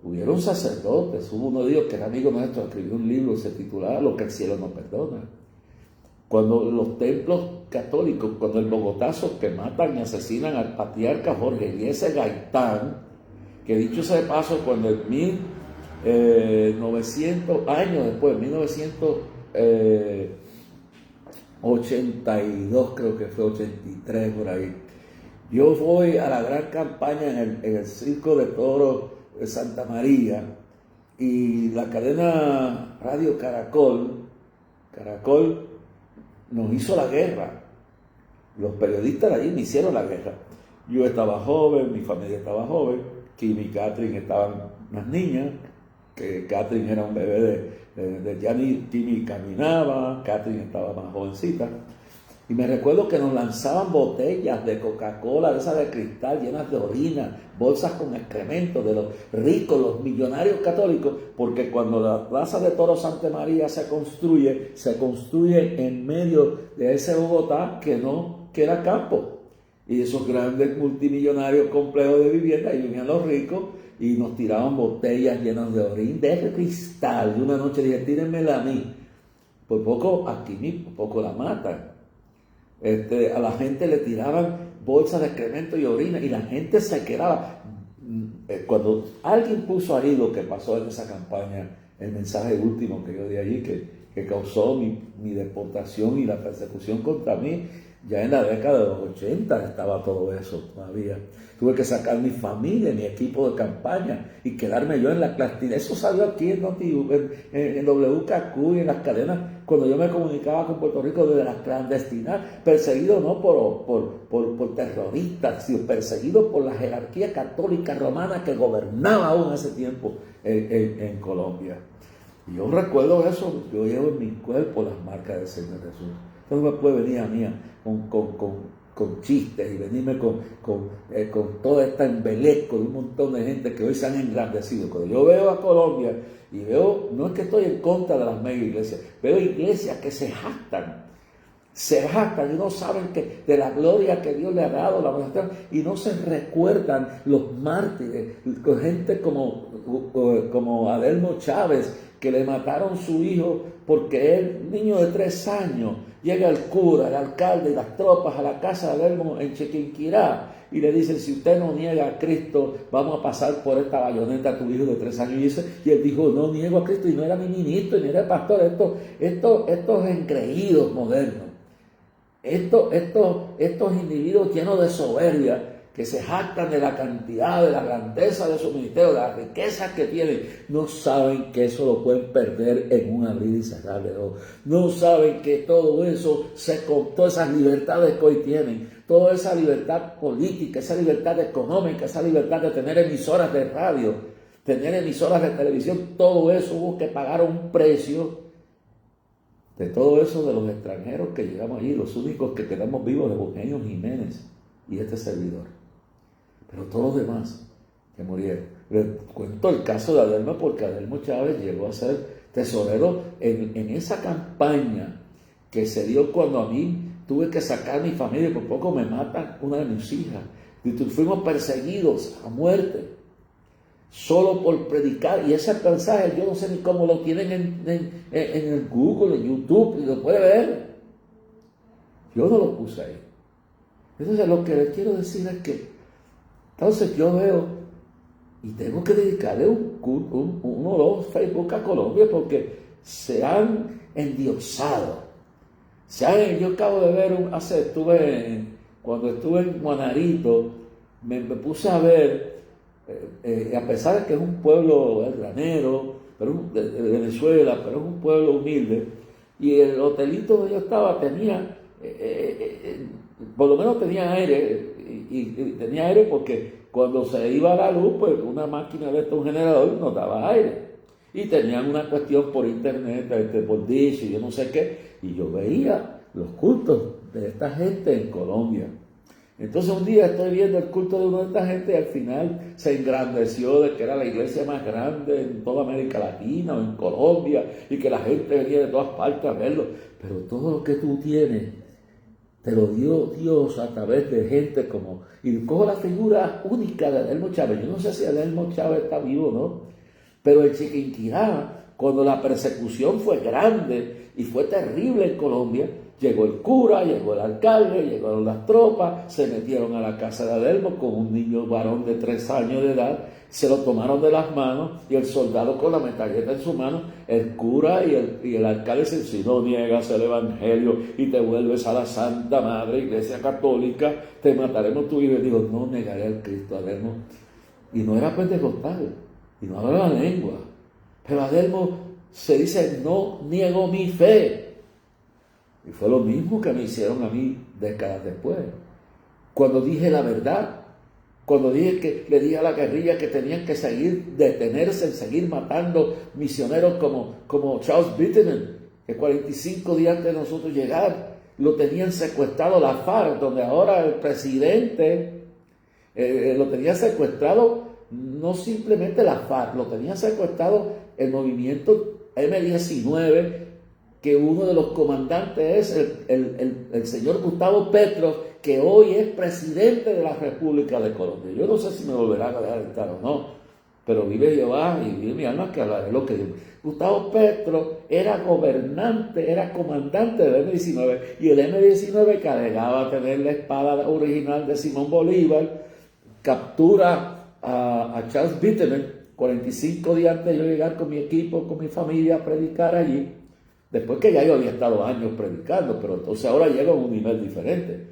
hubieron sacerdotes, hubo uno de ellos que era amigo nuestro, escribió un libro, se titulaba Lo que el cielo no perdona. Cuando los templos católicos, cuando el bogotazo que matan y asesinan al patriarca Jorge Eliezer Gaitán, que dicho sea de paso, cuando en 1900 años después, 1982 creo que fue, 83 por ahí, yo voy a la gran campaña en el Circo de Toros de Santa María, y la cadena Radio Caracol nos hizo la guerra. Los periodistas de allí me hicieron la guerra. Yo estaba joven, mi familia estaba joven, Kim y Catherine estaban unas niñas, que Catherine era un bebé ya ni Kimi caminaba, Catherine estaba más jovencita. Y me recuerdo que nos lanzaban botellas de Coca-Cola, de esas de cristal, llenas de orina, bolsas con excrementos de los ricos, los millonarios católicos, porque cuando la Plaza de Toros Santa María se construye en medio de ese Bogotá que era campo. Y esos grandes multimillonarios complejos de vivienda, ahí venían los ricos y nos tiraban botellas llenas de orina, de cristal. Y una noche dije, tírenmela a mí. Por poco aquí, por poco la matan. A la gente le tiraban bolsas de excremento y orina y la gente se quedaba. Cuando alguien puso ahí lo que pasó en esa campaña, el mensaje último que yo di allí, que causó mi deportación y la persecución contra mí, ya en la década de los 80 estaba todo eso todavía. Tuve que sacar mi familia, mi equipo de campaña y quedarme yo en la clandestina. Eso salió aquí en WKQ y en las cadenas, cuando yo me comunicaba con Puerto Rico desde las clandestinas, perseguido no por terroristas, sino perseguido por la jerarquía católica romana que gobernaba aún en ese tiempo en Colombia. Y yo recuerdo eso, yo llevo en mi cuerpo las marcas del Señor Jesús. Entonces no me puede venir a mí con chistes y venirme con toda esta embeleco de un montón de gente que hoy se han engrandecido. Cuando yo veo a Colombia y veo, no es que estoy en contra de las mega iglesias, veo iglesias que se jactan y no saben que de la gloria que Dios le ha dado, y no se recuerdan los mártires, gente como Adelmo Chávez, que le mataron su hijo porque él, niño de 3 años, llega el cura, el alcalde y las tropas a la casa de Adelmo en Chiquinquirá y le dicen, si usted no niega a Cristo, vamos a pasar por esta bayoneta a tu hijo de 3 años. Y él dijo, no niego a Cristo, y no era mi ministro, y no era pastor. Estos engreídos modernos, estos individuos llenos de soberbia, que se jactan de la cantidad, de la grandeza de su ministerio, de las riquezas que tienen, no saben que eso lo pueden perder en un abrir y cerrar de ojos. No saben que todo eso, todas esas libertades que hoy tienen, toda esa libertad política, esa libertad económica, esa libertad de tener emisoras de radio, tener emisoras de televisión, todo eso hubo que pagar un precio. De todo eso de los extranjeros que llegamos allí, los únicos que quedamos vivos de Eugenio Jiménez y este servidor. Pero todos los demás que murieron. Les cuento el caso de Adelmo porque Adelmo Chávez llegó a ser tesorero en esa campaña que se dio cuando a mí tuve que sacar mi familia y por poco me matan una de mis hijas. Y fuimos perseguidos a muerte solo por predicar. Y ese mensaje yo no sé ni cómo lo tienen en el Google, en YouTube, y lo puede ver. Yo no lo puse ahí. Entonces lo que les quiero decir es que entonces yo veo y tengo que dedicarle uno o dos Facebook a Colombia porque se han endiosado. Yo acabo de ver, cuando estuve en Juanarito, me puse a ver, a pesar de que es un pueblo granero, de Venezuela, pero es un pueblo humilde, y el hotelito donde yo estaba tenía, por lo menos tenía aire, y tenía aire porque cuando se iba la luz, pues una máquina de un generador nos daba aire. Y tenían una cuestión por internet, por Dish y yo no sé qué, y yo veía los cultos de esta gente en Colombia. Entonces un día estoy viendo el culto de una de esta gente y al final se engrandeció de que era la iglesia más grande en toda América Latina o en Colombia y que la gente venía de todas partes a verlo. Pero todo lo que tú tienes te lo dio Dios a través de gente como... Y cojo la figura única de Adelmo Chávez. Yo no sé si Adelmo Chávez está vivo o no, pero en Chiquinquirá, cuando la persecución fue grande y fue terrible en Colombia, llegó el cura, llegó el alcalde, llegaron las tropas, se metieron a la casa de Adelmo con un niño varón de 3 años de edad, se lo tomaron de las manos y el soldado con la metralleta en su mano, el cura y el alcalde dicen, si no niegas el evangelio y te vuelves a la Santa Madre Iglesia Católica, te mataremos tu hijo. Y digo, no negaré al Cristo, Adelmo. Y no era pentecostal, y no hablaba la lengua, pero Adelmo se dice, no niego mi fe. Y fue lo mismo que me hicieron a mí décadas después. Cuando dije la verdad, cuando dije que le dije a la guerrilla que tenían que detenerse, seguir matando misioneros como Charles Bitterman, que 45 días antes de nosotros llegar, lo tenían secuestrado la FARC, donde ahora el presidente lo tenía secuestrado, no simplemente la FARC, lo tenía secuestrado el movimiento M-19, que uno de los comandantes es el señor Gustavo Petro, que hoy es presidente de la República de Colombia. Yo no sé si me volverán a dejar entrar o no, pero vive Jehová y vive mi alma que hablaré lo que digo. Gustavo Petro era gobernante, era comandante del M-19, y el M-19, que alegaba tener la espada original de Simón Bolívar, captura a Charles Bitterman 45 días antes de yo llegar con mi equipo, con mi familia a predicar allí. Después que ya yo había estado años predicando, pero entonces ahora llega a un nivel diferente.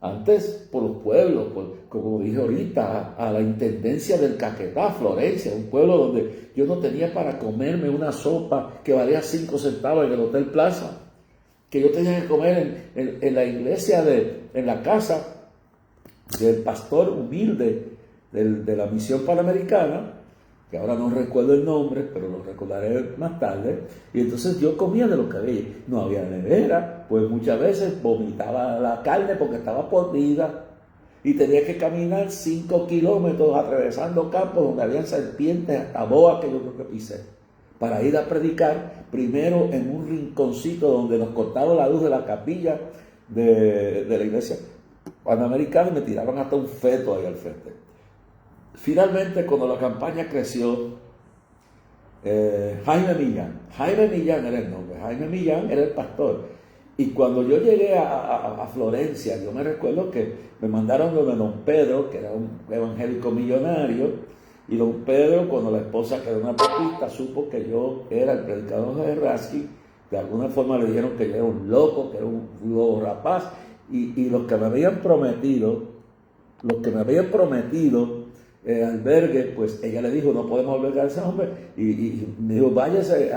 Antes, por los pueblos, como dije ahorita, a la intendencia del Caquetá, Florencia, un pueblo donde yo no tenía para comerme una sopa que valía 5 centavos en el Hotel Plaza, que yo tenía que comer en la iglesia, en la casa del pastor humilde de la Misión Panamericana, que ahora no recuerdo el nombre, pero lo recordaré más tarde. Y entonces yo comía de lo que había. No había nevera, pues muchas veces vomitaba la carne porque estaba podrida. Y tenía que caminar 5 kilómetros atravesando campos donde había serpientes, hasta boas que yo creo que pisé, para ir a predicar primero en un rinconcito donde nos cortaba la luz de la capilla de la iglesia Panamericana y me tiraron hasta un feto ahí al frente. Finalmente, cuando la campaña creció, Jaime Millán era el nombre, Jaime Millán era el pastor. Y cuando yo llegué a Florencia, yo me recuerdo que me mandaron donde don Pedro, que era un evangélico millonario, y don Pedro, cuando la esposa, que era una papista, supo que yo era el predicador de Rasky, de alguna forma le dijeron que yo era un loco, que era un lobo rapaz, y los que me habían prometido, albergue, pues ella le dijo, no podemos albergar a ese hombre, y me dijo, váyase.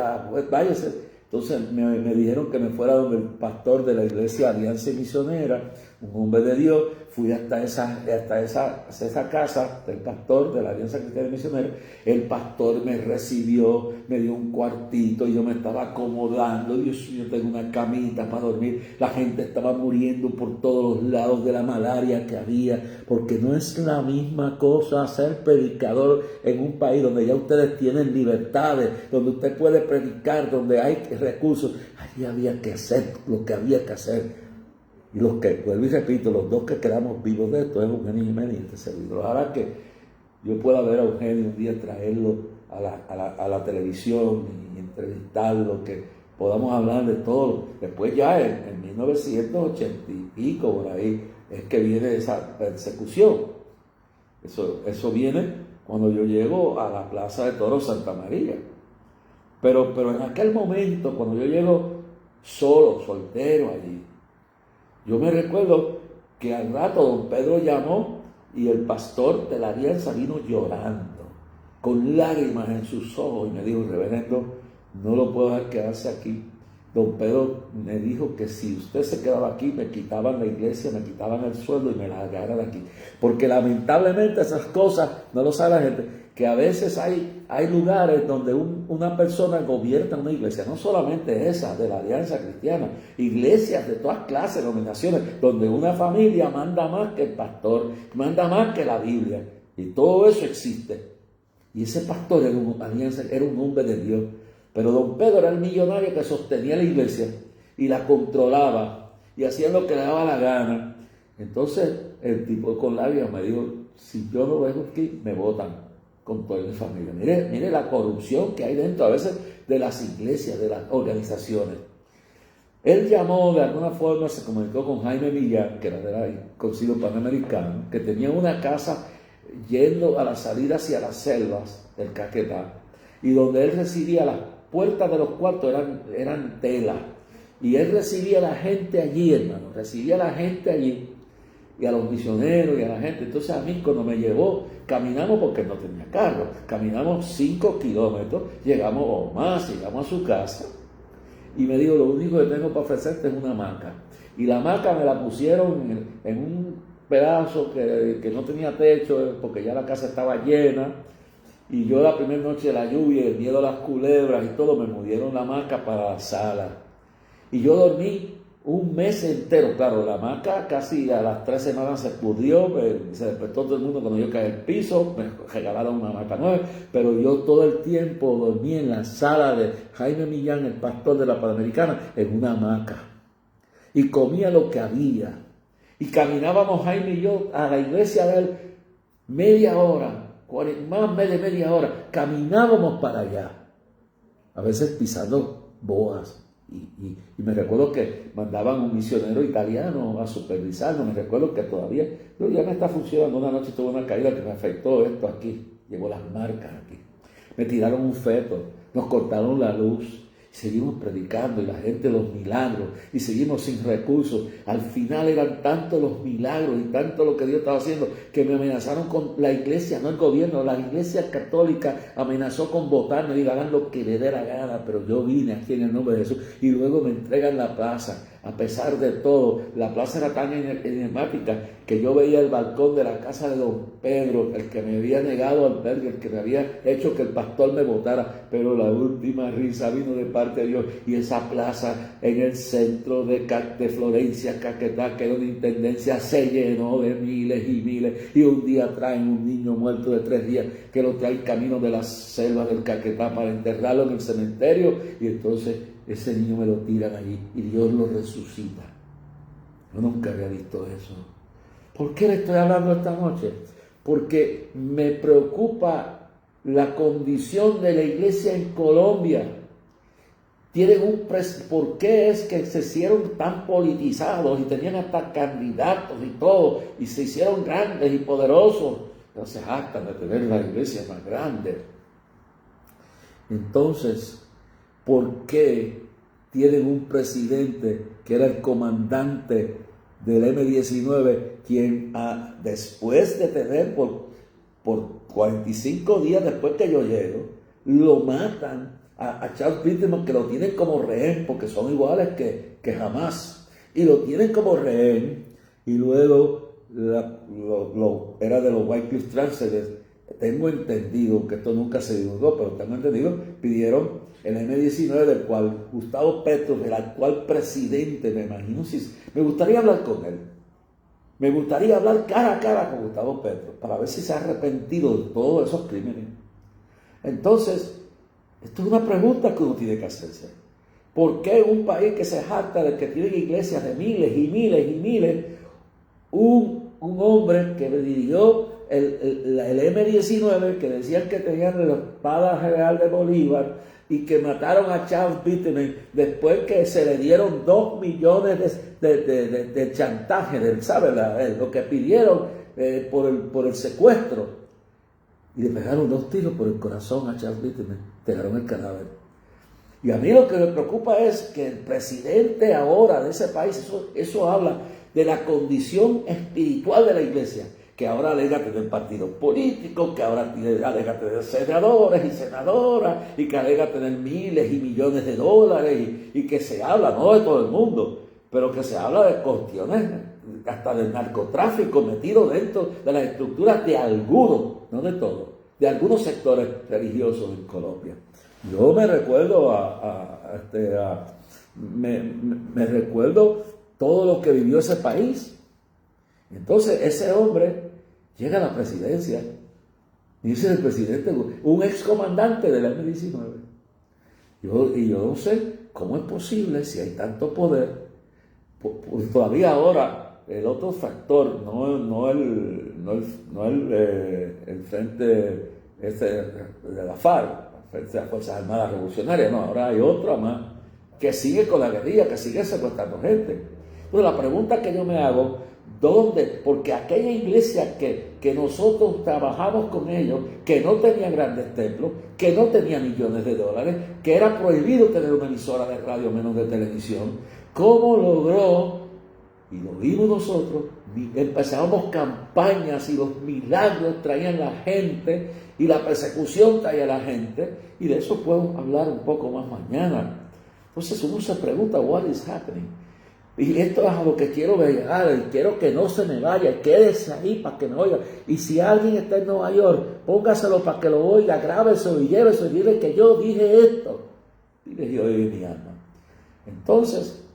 Entonces me dijeron que me fuera donde el pastor de la iglesia Alianza Misionera, un hombre de Dios. Fui hasta esa casa del pastor de la Alianza Cristiana Misionera. El pastor me recibió, me dio un cuartito y yo me estaba acomodando. Dios mío, tengo una camita para dormir. La gente estaba muriendo por todos los lados de la malaria que había, porque no es la misma cosa ser predicador en un país donde ya ustedes tienen libertades, donde usted puede predicar, donde hay recursos. Allí había que hacer lo que había que hacer. Y los que, vuelvo y repito, los dos que quedamos vivos de esto es Eugenio Jiménez y este servidor. Ahora que yo pueda ver a Eugenio un día, traerlo a la televisión y entrevistarlo, que podamos hablar de todo. Después ya en 1980 y pico, por ahí, es que viene esa persecución. Eso viene cuando yo llego a la Plaza de Toros Santa María. Pero en aquel momento, cuando yo llego solo, soltero allí, yo me recuerdo que al rato don Pedro llamó y el pastor de la Alianza vino llorando, con lágrimas en sus ojos, y me dijo, reverendo, no lo puedo dejar quedarse aquí. don Pedro me dijo que si usted se quedaba aquí, me quitaban la iglesia, me quitaban el sueldo y me largara de aquí. Porque lamentablemente esas cosas, no lo sabe la gente, que a veces hay lugares donde una persona gobierna una iglesia, no solamente esa de la Alianza Cristiana, iglesias de todas clases, denominaciones, donde una familia manda más que el pastor, manda más que la Biblia, y todo eso existe. Y ese pastor era un hombre de Dios. Pero don Pedro era el millonario que sostenía la iglesia y la controlaba y hacía lo que le daba la gana. Entonces el tipo con labios me dijo, si yo no vengo aquí, me votan con toda mi familia. Mire la corrupción que hay dentro a veces de las iglesias, de las organizaciones. Él llamó, de alguna forma, se comunicó con Jaime Millán, que era del Concilio Panamericano, que tenía una casa yendo a la salida hacia las selvas del Caquetá, y donde él recibía las puertas de los cuartos eran tela, y él recibía a la gente allí, hermano, recibía a la gente allí, y a los misioneros y a la gente. Entonces a mí cuando me llevó, caminamos porque no tenía carro, caminamos 5 kilómetros, llegamos o más, llegamos a su casa, y me dijo, lo único que tengo para ofrecerte es una hamaca, y la hamaca me la pusieron en un pedazo que no tenía techo, porque ya la casa estaba llena. Y yo la primera noche de la lluvia, el miedo a las culebras y todo, me movieron la hamaca para la sala. Y yo dormí un mes entero. Claro, la hamaca casi a las 3 semanas se pudrió, se despertó todo el mundo cuando yo caí al piso, me regalaron una hamaca nueva, pero yo todo el tiempo dormí en la sala de Jaime Millán, el pastor de la Panamericana, en una hamaca. Y comía lo que había. Y caminábamos Jaime y yo a la iglesia de él media hora. Más de media hora, caminábamos para allá, a veces pisando boas, y me recuerdo que mandaban un misionero italiano a supervisarnos. Me recuerdo que todavía, ya me está funcionando. Una noche tuve una caída que me afectó esto aquí, llevo las marcas aquí, me tiraron un feto, nos cortaron la luz. Seguimos predicando y la gente los milagros y seguimos sin recursos. Al final eran tantos los milagros y tanto lo que Dios estaba haciendo que me amenazaron con la iglesia, no el gobierno. La iglesia católica amenazó con votarme y hagan lo que le dé la gana, pero yo vine aquí en el nombre de Jesús. Y luego me entregan la plaza. A pesar de todo, la plaza era tan enigmática que yo veía el balcón de la casa de don Pedro, el que me había negado albergue, el que me había hecho que el pastor me votara, pero la última risa vino de parte de Dios. Y esa plaza en el centro de Florencia, Caquetá, que era una intendencia, se llenó de miles y miles. Y un día traen un niño muerto de 3 días, que lo traen camino de las selvas del Caquetá para enterrarlo en el cementerio, y entonces ese niño me lo tiran allí y Dios lo resucita. Yo nunca había visto eso. ¿Por qué le estoy hablando esta noche? Porque me preocupa la condición de la iglesia en Colombia. ¿Por qué es que se hicieron tan politizados y tenían hasta candidatos y todo, y se hicieron grandes y poderosos? No se jactan de tener la iglesia más grande. Entonces, ¿por qué tienen un presidente que era el comandante del M-19, quien después de tener por 45 días después que yo llego, lo matan a Charles Whitman, que lo tienen como rehén, porque son iguales que Hamas, y lo tienen como rehén, y luego era de los Wycliffe Translators. Tengo entendido que esto nunca se divulgó, pero tengo entendido, pidieron el M-19, del cual Gustavo Petro, el actual presidente, me imagino, me gustaría hablar con él. Me gustaría hablar cara a cara con Gustavo Petro, para ver si se ha arrepentido de todos esos crímenes. Entonces, esto es una pregunta que uno tiene que hacerse. ¿Por qué un país que se jacta de que tiene iglesias de miles y miles y miles, un hombre que dirigió el M-19, que decían que tenían la espada real de Bolívar y que mataron a Charles Whitman después que se le dieron 2 millones de chantaje, ¿sabe? Lo que pidieron por el secuestro, y le pegaron 2 tiros por el corazón a Charles Whitman, tiraron el cadáver. Y a mí lo que me preocupa es que el presidente ahora de ese país, eso habla de la condición espiritual de la iglesia, que ahora alega tener partidos políticos, que ahora alega tener senadores y senadoras, y que alega tener miles y millones de dólares, y que se habla, no de todo el mundo, pero que se habla de cuestiones hasta del narcotráfico metido dentro de las estructuras de algunos, no de todos, de algunos sectores religiosos en Colombia. Yo me recuerdo me recuerdo todo lo que vivió ese país. Entonces ese hombre llega a la presidencia y dice el presidente, un excomandante del M-19. Yo no sé cómo es posible, si hay tanto poder, todavía ahora el otro factor, no el frente de la FARC, frente a las Fuerzas Armadas Revolucionarias, no, ahora hay otra más que sigue con la guerrilla, que sigue secuestrando gente. Entonces la pregunta que yo me hago, ¿dónde? Porque aquella iglesia que nosotros trabajamos con ellos, que no tenía grandes templos, que no tenía millones de dólares, que era prohibido tener una emisora de radio menos de televisión, ¿cómo logró? Y lo vimos nosotros, empezábamos campañas y los milagros traían la gente y la persecución traía a la gente, y de eso puedo hablar un poco más mañana. Entonces uno se pregunta, what is happening? Y esto es a lo que quiero llegar, y quiero que no se me vaya, quédese ahí para que me oiga. Y si alguien está en Nueva York, póngaselo para que lo oiga, grábeselo y lléveselo y dile que yo dije esto. Dile yo en mi alma. Entonces,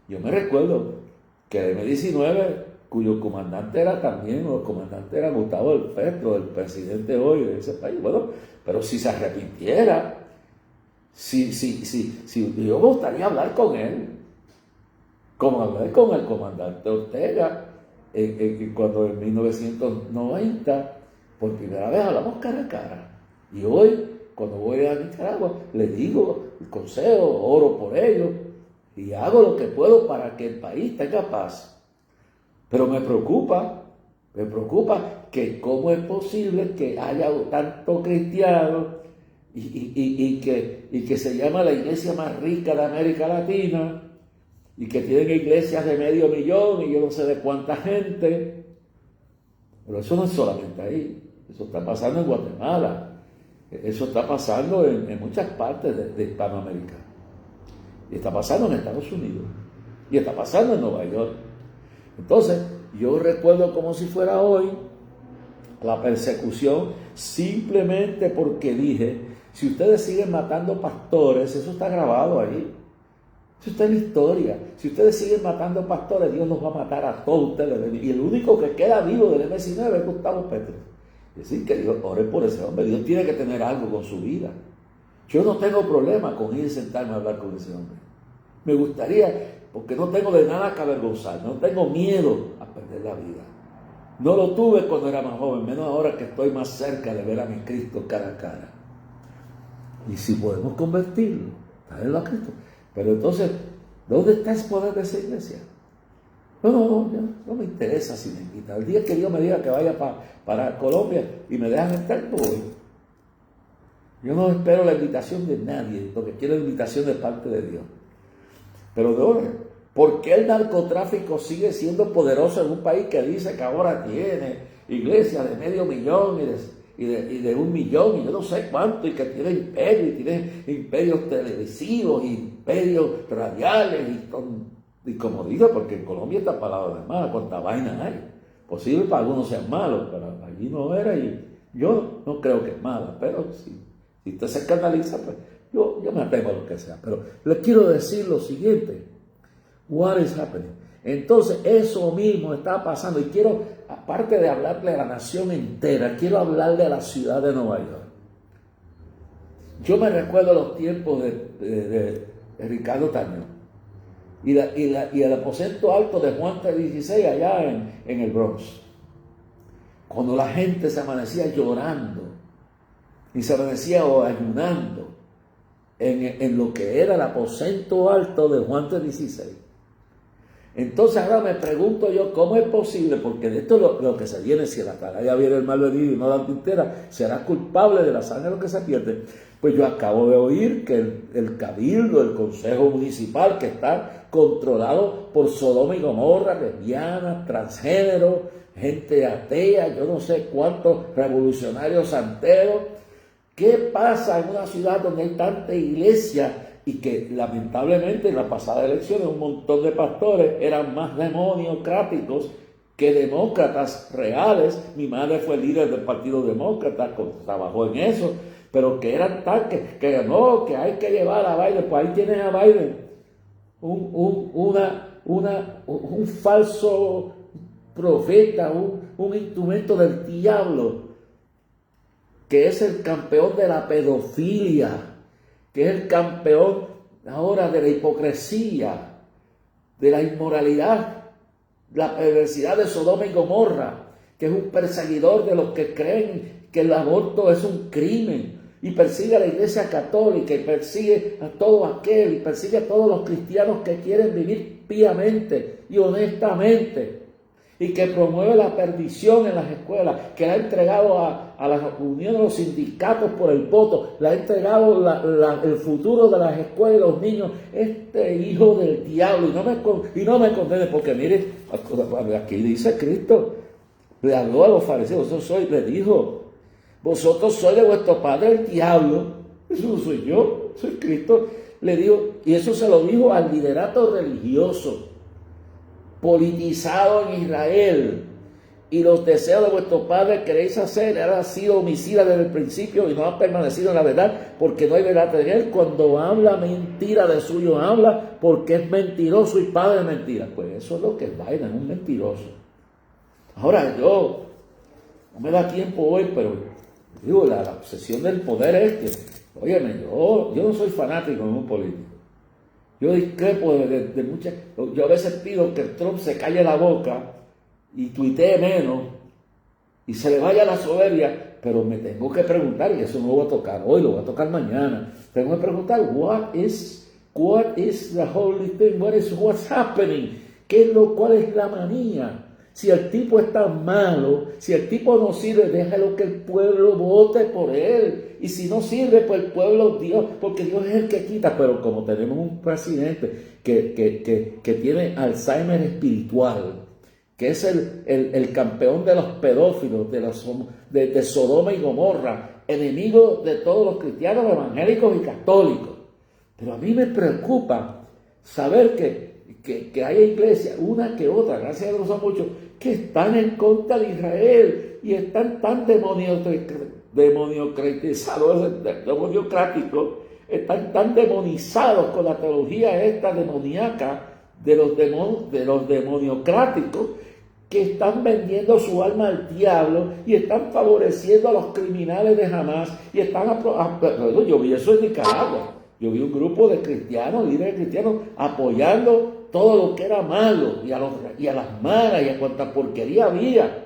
yo me recuerdo que el M-19, cuyo comandante era también, o el comandante era Gustavo del Petro, el presidente hoy de ese país. Bueno, pero si se arrepintiera, yo me gustaría hablar con él, como hablé con el comandante Ortega, cuando en 1990, por primera vez hablamos cara a cara. Y hoy, cuando voy a Nicaragua, le digo el consejo, oro por ellos, y hago lo que puedo para que el país tenga paz. Pero me preocupa que cómo es posible que haya tanto cristiano y que se llama la iglesia más rica de América Latina, y que tienen iglesias de 500,000 y yo no sé de cuánta gente. Pero eso no es solamente ahí, eso está pasando en Guatemala, eso está pasando en muchas partes de Hispanoamérica. Y está pasando en Estados Unidos. Y está pasando en Nueva York. Entonces, yo recuerdo como si fuera hoy la persecución simplemente porque dije, si ustedes siguen matando pastores, eso está grabado ahí. Eso está en la historia. Si ustedes siguen matando pastores, Dios los va a matar a todos ustedes. Y el único que queda vivo del M-19 es Gustavo Petro. Es decir, que Dios ore por ese hombre. Dios tiene que tener algo con su vida. Yo no tengo problema con ir y sentarme a hablar con ese hombre. Me gustaría, porque no tengo de nada que avergonzar, no tengo miedo a perder la vida. No lo tuve cuando era más joven, menos ahora que estoy más cerca de ver a mi Cristo cara a cara. Y si podemos convertirlo, traerlo a Cristo. Pero entonces, ¿dónde está el poder de esa iglesia? No me interesa si me invitan. El día que Dios me diga que vaya para Colombia y me dejan entrar, no voy. Yo no espero la invitación de nadie, lo que quiero es la invitación de parte de Dios. Pero ¿dónde? ¿Por qué el narcotráfico sigue siendo poderoso en un país que dice que ahora tiene iglesias de 500,000 y de 1,000,000 y yo no sé cuánto, y que tiene imperios, y tiene imperios televisivos, imperios radiales, y como digo, porque en Colombia esta palabra es mala, cuánta vaina hay. Posible para algunos sean malos, pero allí no era, y yo no creo que es mala, pero si usted se escandaliza, pues yo me atrevo a lo que sea. Pero les quiero decir lo siguiente, what is happening? Entonces eso mismo está pasando, y quiero, aparte de hablarle a la nación entera, quiero hablarle a la ciudad de Nueva York. Yo me recuerdo los tiempos de Ricardo Tañón y el aposento alto de Juan 16 allá en el Bronx, cuando la gente se amanecía llorando y se amanecía ayunando en lo que era el aposento alto de Juan 16. Entonces ahora me pregunto yo, ¿cómo es posible? Porque de esto lo que se viene, si la atalaya viene el malvenido y no la tintera, será culpable de la sangre lo que se pierde. Pues yo acabo de oír que el cabildo, el consejo municipal, que está controlado por Sodoma y Gomorra, lesbianas, transgénero, gente atea, yo no sé cuántos revolucionarios santeros. ¿Qué pasa en una ciudad donde hay tanta iglesia y que lamentablemente en la pasada elección un montón de pastores eran más demoniocráticos que demócratas reales? Mi madre fue líder del Partido Demócrata, trabajó en eso, pero que eran tan que no, que hay que llevar a Biden. Pues ahí tienes a Biden, un falso profeta, un instrumento del diablo, que es el campeón de la pedofilia, que es el campeón ahora de la hipocresía, de la inmoralidad, la perversidad de Sodoma y Gomorra, que es un perseguidor de los que creen que el aborto es un crimen, y persigue a la Iglesia Católica, y persigue a todo aquel, y persigue a todos los cristianos que quieren vivir piamente y honestamente, y que promueve la perdición en las escuelas, que le ha entregado a la unión de los sindicatos por el voto, le ha entregado el futuro de las escuelas y los niños. Este hijo del diablo, y no me condene, porque mire, aquí dice Cristo, le habló a los fariseos, le dijo, vosotros sois de vuestro padre el diablo. Eso no soy yo, soy Cristo. Le digo, y eso se lo dijo al liderato religioso politizado en Israel. Y los deseos de vuestro padre queréis hacer. Él ha sido homicida desde el principio y no ha permanecido en la verdad, porque no hay verdad en él. Cuando habla mentira de suyo habla, porque es mentiroso y padre de mentira. Pues eso es lo que es Biden, un mentiroso. Ahora yo, no me da tiempo hoy, pero digo, la obsesión del poder es que, óyeme, yo no soy fanático de un político. Yo discrepo de muchas. Yo a veces pido que Trump se calle la boca y tuitee menos y se le vaya la soberbia, pero me tengo que preguntar, y eso no lo voy a tocar hoy, lo voy a tocar mañana. Tengo que preguntar, what is the holy thing? What's happening? ¿Cuál es la manía? Si el tipo es tan malo, si el tipo no sirve, déjalo que el pueblo vote por él. Y si no sirve, pues el pueblo, Dios, porque Dios es el que quita. Pero como tenemos un presidente que tiene Alzheimer espiritual, que es el campeón de los pedófilos, de Sodoma y Gomorra, enemigo de todos los cristianos, evangélicos y católicos. Pero a mí me preocupa saber que hay iglesias, una que otra, gracias a Dios son muchos, que están en contra de Israel y están tan demoniocráticos, están tan demonizados con la teología esta demoníaca de los demoniocráticos, que están vendiendo su alma al diablo y están favoreciendo a los criminales de Hamas y están yo vi eso en Nicaragua. Yo vi un grupo de cristianos, líderes cristianos, apoyando todo lo que era malo, y a las maras y a cuanta porquería había.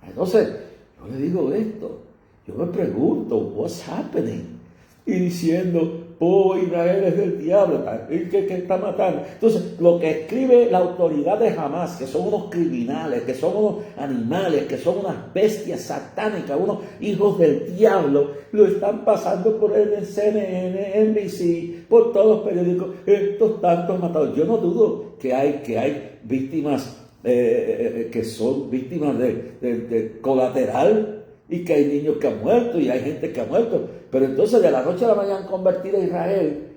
Entonces, yo le digo esto, yo me pregunto, what's happening? Y diciendo, Israel es del diablo, que está matando. Entonces, lo que escribe la autoridad de Hamas, que son unos criminales, que son unos animales, que son unas bestias satánicas, unos hijos del diablo, lo están pasando por el CNN, NBC, por todos los periódicos, estos tantos matados. Yo no dudo que hay víctimas que son víctimas de colateral, y que hay niños que han muerto y hay gente que ha muerto. Pero entonces de la noche a la mañana han convertido a Israel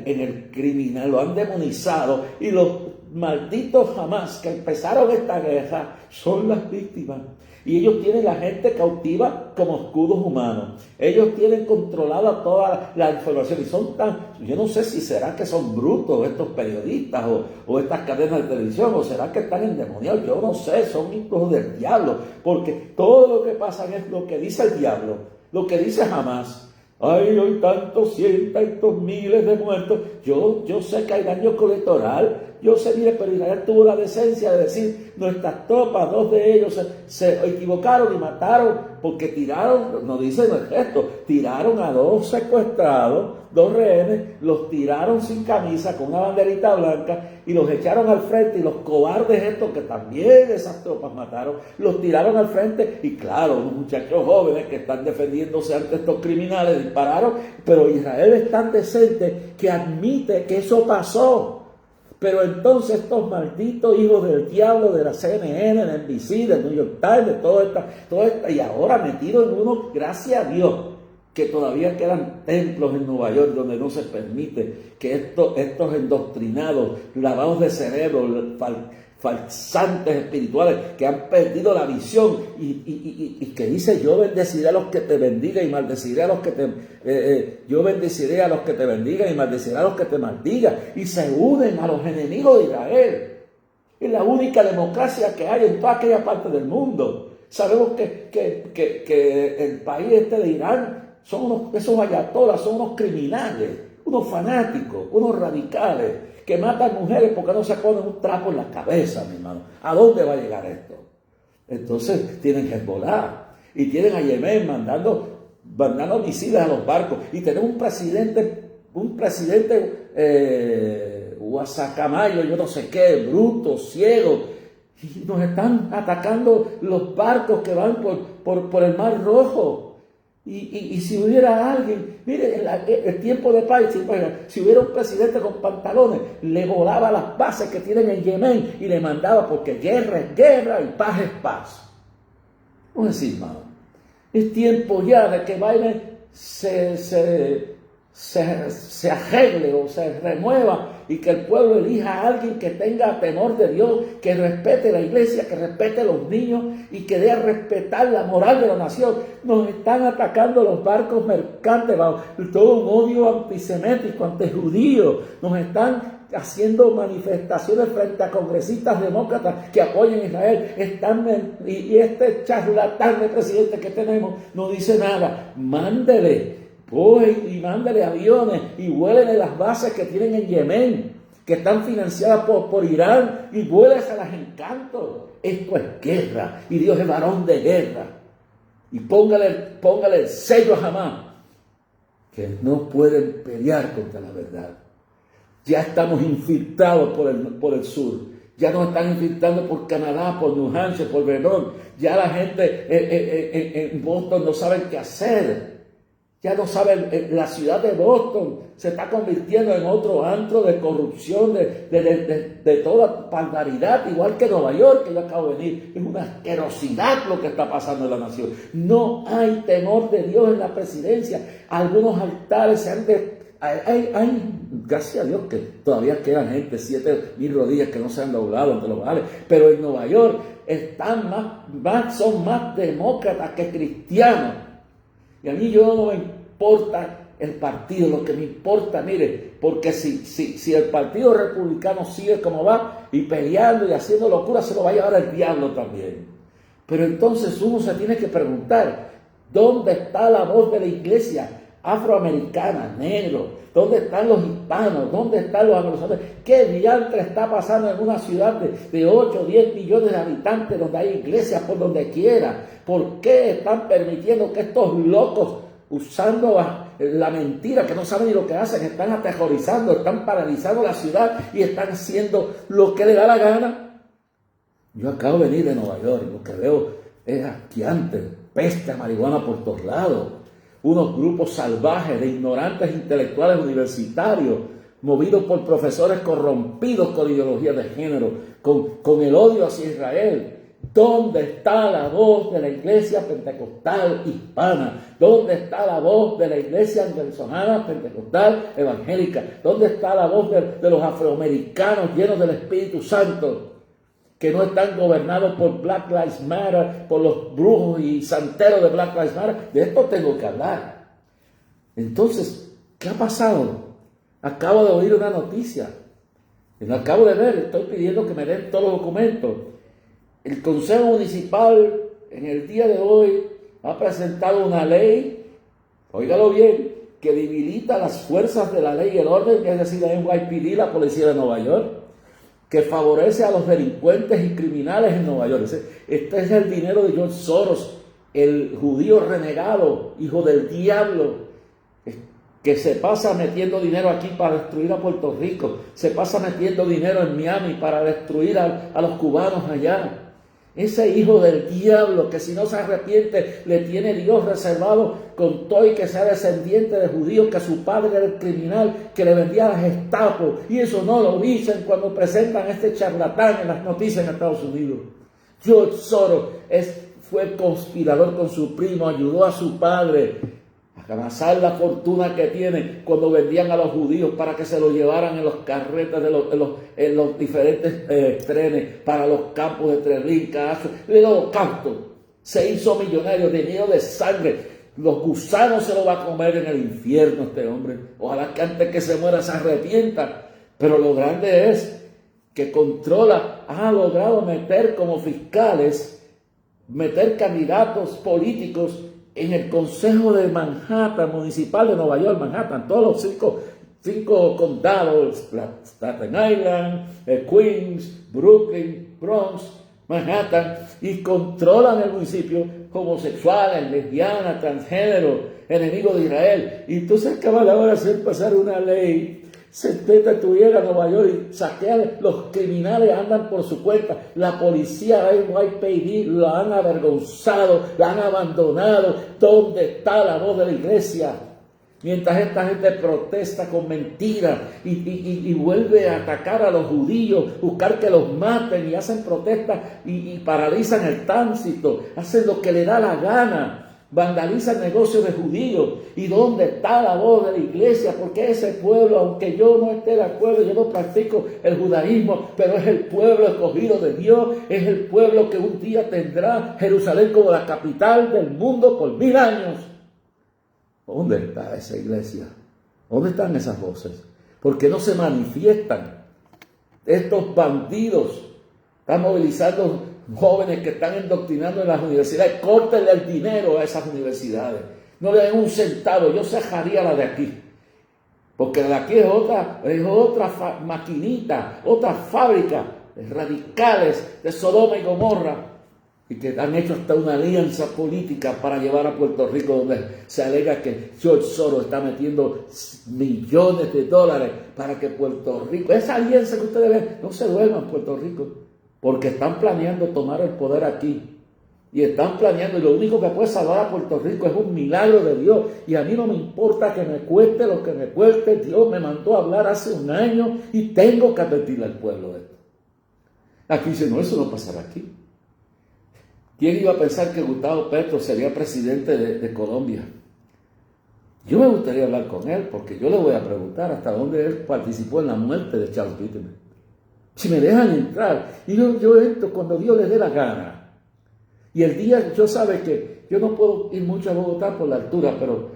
en el criminal, lo han demonizado, y los malditos Hamas que empezaron esta guerra son las víctimas. Y ellos tienen la gente cautiva como escudos humanos. Ellos tienen controlada toda la información. Y son yo no sé si será que son brutos estos periodistas o estas cadenas de televisión, o será que están endemoniados. Yo no sé, son hijos del diablo. Porque todo lo que pasa es lo que dice el diablo, lo que dice Hamas. Ay, hoy tantos miles de muertos. Yo sé que hay daño colateral. Yo sé, mire, pero Israel tuvo la decencia de decir, nuestras tropas, 2 de ellos se equivocaron y mataron, porque tiraron, no dice no es esto, tiraron a 2 secuestrados, 2 rehenes, los tiraron sin camisa, con una banderita blanca, y los echaron al frente, y los cobardes estos, que también esas tropas mataron, los tiraron al frente, y claro, unos muchachos jóvenes que están defendiéndose ante estos criminales dispararon, pero Israel es tan decente que admite que eso pasó. Pero entonces estos malditos hijos del diablo de la CNN, de NBC, del New York Times, de toda esta, y ahora metidos en uno, gracias a Dios, que todavía quedan templos en Nueva York donde no se permite que estos endoctrinados, lavados de cerebro, falsantes espirituales que han perdido la visión y que dice: yo bendeciré a los que te bendigan y maldeciré a los que te yo bendeciré a los que te bendigan y maldeciré a los que te maldigan, y se unen a los enemigos de Israel. Es la única democracia que hay en toda aquella parte del mundo. Sabemos que el país este de Irán son esos ayatolas, son unos criminales, unos fanáticos, unos radicales que matan mujeres porque no se ponen un trapo en la cabeza, mi hermano. ¿A dónde va a llegar esto? Entonces tienen Hezbollah y tienen a Yemen mandando misiles a los barcos, y tenemos un presidente guasacamayo, yo no sé qué, bruto, ciego, y nos están atacando los barcos que van por el Mar Rojo. Y si hubiera alguien, mire, el tiempo de paz, si hubiera un presidente con pantalones, le volaba las bases que tienen en Yemen y le mandaba, porque guerra es guerra y paz es paz. No es así, hermano. Es tiempo ya de que Biden se arregle o se remueva, y que el pueblo elija a alguien que tenga temor de Dios, que respete la iglesia, que respete a los niños y que dé a respetar la moral de la nación. Nos están atacando los barcos mercantes, todo un odio antisemético, antijudío. Nos están haciendo manifestaciones frente a congresistas demócratas que apoyan a Israel. Y este charlatán de presidente que tenemos no dice nada. Mándele. Y mándale aviones y vuelen en las bases que tienen en Yemen, que están financiadas por Irán, y vueles a las encantos. Esto es guerra, y Dios es varón de guerra. Y póngale el sello a Hamás, que no pueden pelear contra la verdad. Ya estamos infiltrados por el sur. Ya nos están infiltrando por Canadá, por New Hampshire, por Vermont. Ya la gente en Boston no sabe qué hacer. Ya no saben, la ciudad de Boston se está convirtiendo en otro antro de corrupción, de toda barbaridad, igual que Nueva York, que yo acabo de venir. Es una asquerosidad lo que está pasando en la nación. No hay temor de Dios en la presidencia. Algunos altares se han gracias a Dios que todavía quedan gente, 7,000 rodillas que no se han doblado ante los baales, pero en Nueva York son más demócratas que cristianos. Y a mí no me importa el partido, lo que me importa, mire, porque si el partido republicano sigue como va y peleando y haciendo locura, se lo va a llevar el diablo también. Pero entonces uno se tiene que preguntar, ¿dónde está la voz de la iglesia afroamericana, negro? ¿Dónde están los hispanos? ¿Dónde están los anglosajones? ¿Qué diantre está pasando en una ciudad de 8 o 10 millones de habitantes donde hay iglesias por donde quiera? ¿Por qué están permitiendo que estos locos, usando la mentira, que no saben ni lo que hacen, están aterrorizando, están paralizando la ciudad y están haciendo lo que les da la gana? Yo acabo de venir de Nueva York, lo que veo es asqueante, peste a marihuana por todos lados. Unos grupos salvajes de ignorantes intelectuales universitarios, movidos por profesores corrompidos con ideología de género, con el odio hacia Israel. ¿Dónde está la voz de la iglesia pentecostal hispana? ¿Dónde está la voz de la iglesia anglicana pentecostal evangélica? ¿Dónde está la voz de los afroamericanos llenos del Espíritu Santo, que no están gobernados por Black Lives Matter, por los brujos y santeros de Black Lives Matter? De esto tengo que hablar. Entonces, ¿qué ha pasado? Acabo de oír una noticia. La acabo de ver, estoy pidiendo que me den todos los documentos. El Consejo Municipal en el día de hoy ha presentado una ley, óigalo bien, que debilita las fuerzas de la ley y el orden, es decir, la NYPD, la policía de Nueva York, que favorece a los delincuentes y criminales en Nueva York. Este es el dinero de George Soros, el judío renegado, hijo del diablo, que se pasa metiendo dinero aquí para destruir a Puerto Rico, se pasa metiendo dinero en Miami para destruir a los cubanos allá. Ese hijo del diablo que si no se arrepiente le tiene Dios reservado con todo y que sea descendiente de judíos, que su padre era el criminal que le vendía a la Gestapo. Y eso no lo dicen cuando presentan a este charlatán en las noticias en Estados Unidos. George Soros fue conspirador con su primo, ayudó a su padre a amasar la fortuna que tiene cuando vendían a los judíos para que se lo llevaran en los carretas en los diferentes trenes para los campos de Treblinka, el holocausto. Se hizo millonario, dinero de sangre. Los gusanos se lo va a comer en el infierno este hombre. Ojalá que antes que se muera se arrepienta. Pero lo grande es que ha logrado meter como fiscales, meter candidatos políticos en el Consejo de Manhattan, municipal de Nueva York, Manhattan, todos los cinco condados, Staten Island, Queens, Brooklyn, Bronx, Manhattan, y controlan el municipio homosexuales, lesbianas, transgénero, enemigos de Israel. Y entonces acaban ahora de hacer pasar una ley. Se tuviera Nueva York y saquean, los criminales andan por su cuenta, la policía NYPD la han avergonzado, la han abandonado. ¿Dónde está la voz de la iglesia? Mientras esta gente protesta con mentiras y vuelve a atacar a los judíos, buscar que los maten y hacen protestas y paralizan el tránsito, hacen lo que le da la gana. Vandalizan negocios de judíos. ¿Y dónde está la voz de la iglesia? Porque ese pueblo, aunque yo no esté de acuerdo, yo no practico el judaísmo, pero es el pueblo escogido de Dios, es el pueblo que un día tendrá Jerusalén como la capital del mundo por 1000 años. ¿Dónde está esa iglesia? ¿Dónde están esas voces? ¿Por qué no se manifiestan? Estos bandidos están movilizando jóvenes que están endoctrinando en las universidades. Córtenle el dinero a esas universidades. No le den un centavo. Yo sacaría la de aquí. Porque la de aquí es otra maquinita, otra fábrica de radicales de Sodoma y Gomorra. Y que han hecho hasta una alianza política para llevar a Puerto Rico, donde se alega que George Soros está metiendo millones de dólares para que Puerto Rico, esa alianza que ustedes ven, no se duerma en Puerto Rico. Porque están planeando tomar el poder aquí. Y están planeando, y lo único que puede salvar a Puerto Rico es un milagro de Dios. Y a mí no me importa que me cueste lo que me cueste. Dios me mandó a hablar hace 1 año y tengo que advertirle al pueblo de esto. Aquí dice, no, eso no pasará aquí. ¿Quién iba a pensar que Gustavo Petro sería presidente de Colombia? Yo me gustaría hablar con él, porque yo le voy a preguntar hasta dónde él participó en la muerte de Charles Whitman. Si me dejan entrar, y yo entro cuando Dios le dé la gana. Y el día, yo sabe que yo no puedo ir mucho a Bogotá por la altura, pero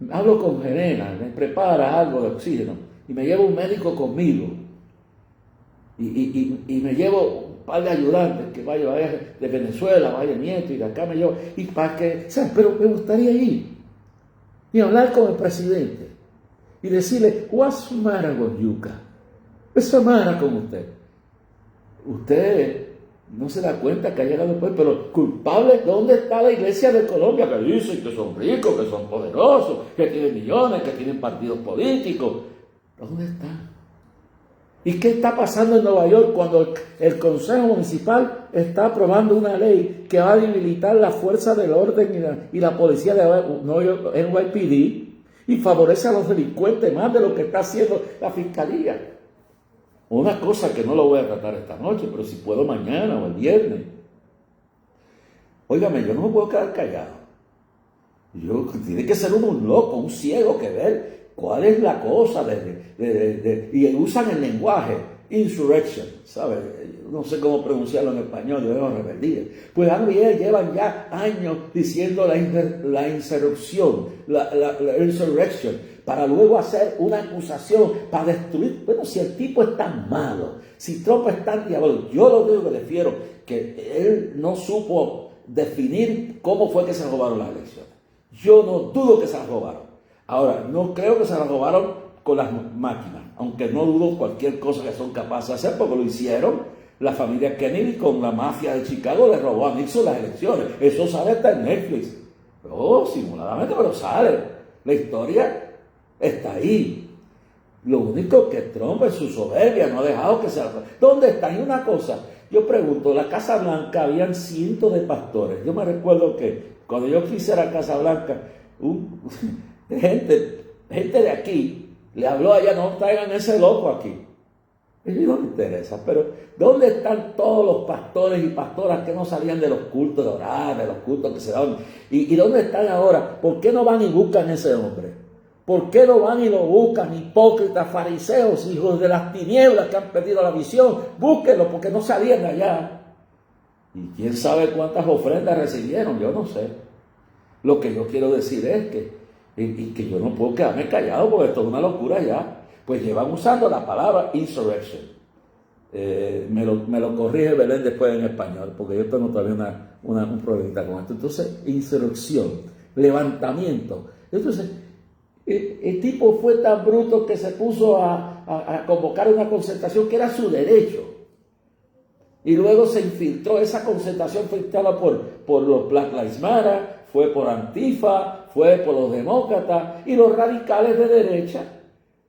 hablo con Gerena, me prepara algo de oxígeno, y me llevo un médico conmigo, y me llevo un par de ayudantes que vaya de Venezuela, vaya Nieto, y de acá me llevo, y para que, ¿sabes? Pero me gustaría ir, y hablar con el presidente, y decirle, what's the matter with you? ¿What's the matter con usted? Usted no se da cuenta que ha llegado después, pero culpable, ¿dónde está la iglesia de Colombia? Que dicen que son ricos, que son poderosos, que tienen millones, que tienen partidos políticos. ¿Dónde está? ¿Y qué está pasando en Nueva York cuando el Consejo Municipal está aprobando una ley que va a debilitar la fuerza del orden y la policía de NYPD y favorece a los delincuentes más de lo que está haciendo la Fiscalía? Una cosa que no lo voy a tratar esta noche, pero si puedo mañana o el viernes. Óigame, yo no me puedo quedar callado. Tiene que ser uno un loco, un ciego que ver cuál es la cosa y usan el lenguaje, insurrection, ¿sabes? No sé cómo pronunciarlo en español, yo veo rebeldía. Pues llevan ya años diciendo la insurrección, la insurrection, para luego hacer una acusación para destruir. Bueno, si el tipo es tan malo, si Trump es tan diabólico, yo lo único que refiero que él no supo definir cómo fue que se robaron las elecciones. Yo no dudo que se las robaron. Ahora, no creo que se las robaron con las máquinas, aunque no dudo cualquier cosa que son capaces de hacer, porque lo hicieron. La familia Kennedy con la mafia de Chicago le robó a Nixon las elecciones. Eso sale hasta en Netflix. Simuladamente, pero sale. La historia está ahí. Lo único que Trump en su soberbia no ha dejado que se... ¿Dónde está? Y una cosa, Yo pregunto, la Casa Blanca habían cientos de pastores. Yo me recuerdo que cuando yo quise la Casa Blanca, gente de aquí le habló allá, no traigan ese loco aquí. A ellos no les interesa, pero ¿dónde están todos los pastores y pastoras que no salían de los cultos de orar, de los cultos que se daban? ¿Y dónde están ahora? ¿Por qué no van y buscan ese hombre? ¿Por qué no van y lo buscan? Hipócritas, fariseos, hijos de las tinieblas que han perdido la visión. Búsquenlo porque no salían de allá. Y quién sabe cuántas ofrendas recibieron, yo no sé. Lo que yo quiero decir es que yo no puedo quedarme callado porque esto es una locura ya. Pues llevan usando la palabra insurrection. Me lo corrige Belén después en español, porque yo tengo todavía un problemita con esto. Entonces, insurrección, levantamiento. Entonces, el tipo fue tan bruto que se puso a convocar una concentración que era su derecho. Y luego se infiltró, esa concentración fue infiltrada por los Black Lives Matter, fue por Antifa, fue por los demócratas y los radicales de derecha.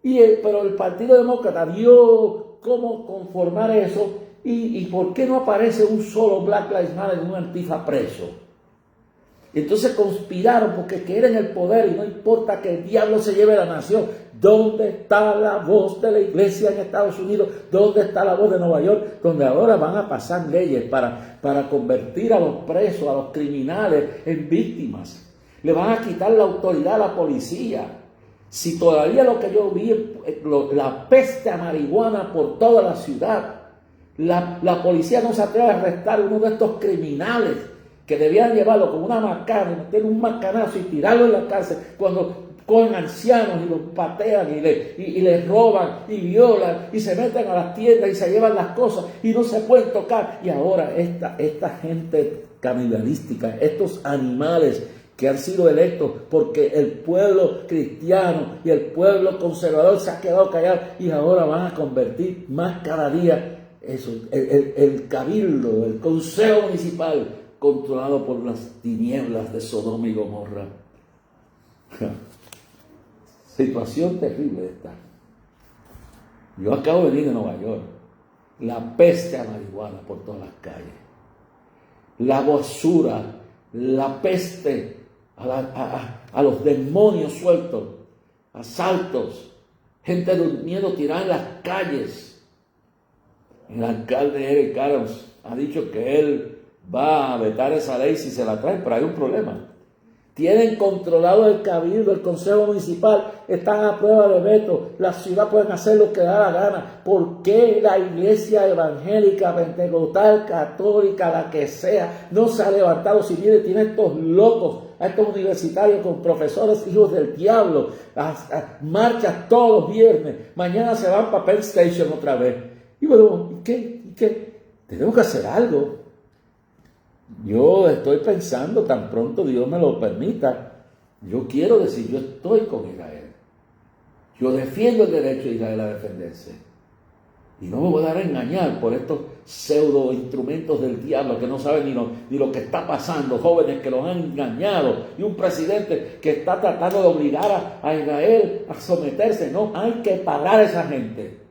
Pero el Partido Demócrata vio cómo conformar eso y por qué no aparece un solo Black Lives Matter y un Antifa preso. Entonces conspiraron porque quieren el poder y no importa que el diablo se lleve la nación. ¿Dónde está la voz de la iglesia en Estados Unidos? ¿Dónde está la voz de Nueva York? Donde ahora van a pasar leyes para convertir a los presos, a los criminales en víctimas. Le van a quitar la autoridad a la policía. Si todavía lo que yo vi, la peste a marihuana por toda la ciudad, la policía no se atreve a arrestar a uno de estos criminales que debían llevarlo con una macana y meterle un macanazo y tirarlo en la cárcel cuando cogen ancianos y los patean y les roban y violan y se meten a las tiendas y se llevan las cosas y no se pueden tocar. Y ahora esta gente canibalística, estos animales que han sido electos porque el pueblo cristiano y el pueblo conservador se ha quedado callado y ahora van a convertir más cada día eso, el cabildo, el consejo municipal controlado por las tinieblas de Sodoma y Gomorra. Situación terrible esta. Yo acabo de venir de Nueva York. La peste a marihuana por todas las calles. La basura, la peste a los demonios sueltos, asaltos, gente durmiendo tirada en las calles. El alcalde Eric Adams ha dicho que él va a vetar esa ley si se la trae, pero hay un problema. Tienen controlado el cabildo, el consejo municipal, están a prueba de veto, la ciudad pueden hacer lo que da la gana. ¿Por qué la iglesia evangélica, pentecostal, católica, la que sea, no se ha levantado? Si mire, tiene estos locos, a estos universitarios con profesores hijos del diablo, marchas todos los viernes, mañana se van para Penn Station otra vez. Y bueno, ¿y qué? Tenemos que hacer algo. Yo estoy pensando, tan pronto Dios me lo permita, yo quiero decir, yo estoy con Israel. Yo defiendo el derecho de Israel a defenderse. Y no me voy a dar a engañar por estos pseudo instrumentos del diablo que no saben ni lo que está pasando, jóvenes que los han engañado y un presidente que está tratando de obligar a Israel a someterse. No, hay que parar a esa gente.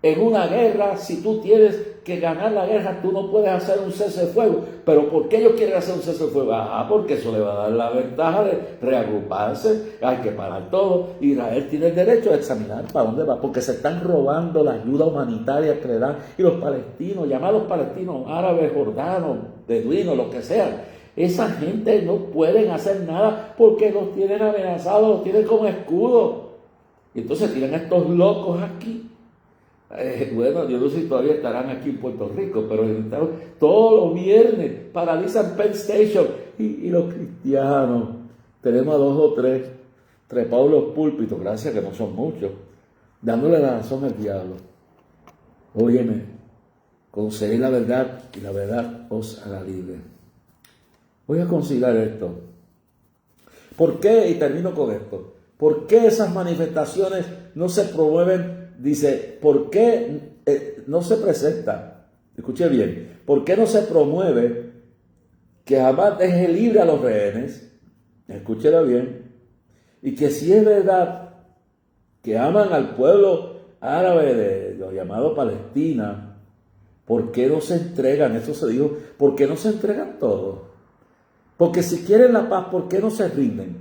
En una guerra, si tú tienes que ganar la guerra, tú no puedes hacer un cese de fuego. ¿Pero por qué ellos quieren hacer un cese de fuego? Porque eso le va a dar la ventaja de reagruparse, hay que parar todo. Israel tiene el derecho a examinar para dónde va, porque se están robando la ayuda humanitaria que le dan. Y los palestinos, llamados palestinos, árabes, jordanos, beduinos, lo que sea, esa gente no pueden hacer nada porque los tienen amenazados, los tienen como escudo. Y entonces tienen a estos locos aquí. Bueno, yo no sé si todavía estarán aquí en Puerto Rico, pero todos los viernes paralizan Penn Station y los cristianos, tenemos a 2 o 3 trepados los púlpitos, gracias que no son muchos, dándole la razón al diablo. Óyeme, conseguid la verdad y la verdad os hará libre. Voy a considerar esto. ¿Por qué? Y termino con esto. ¿Por qué esas manifestaciones no se promueven? Dice, ¿por qué no se presenta? Escuche bien, ¿por qué no se promueve que Hamas deje libre a los rehenes? Escúchela bien. Y que si es verdad que aman al pueblo árabe de lo llamado Palestina, ¿por qué no se entregan? Eso se dijo, ¿por qué no se entregan todos? Porque si quieren la paz, ¿por qué no se rinden?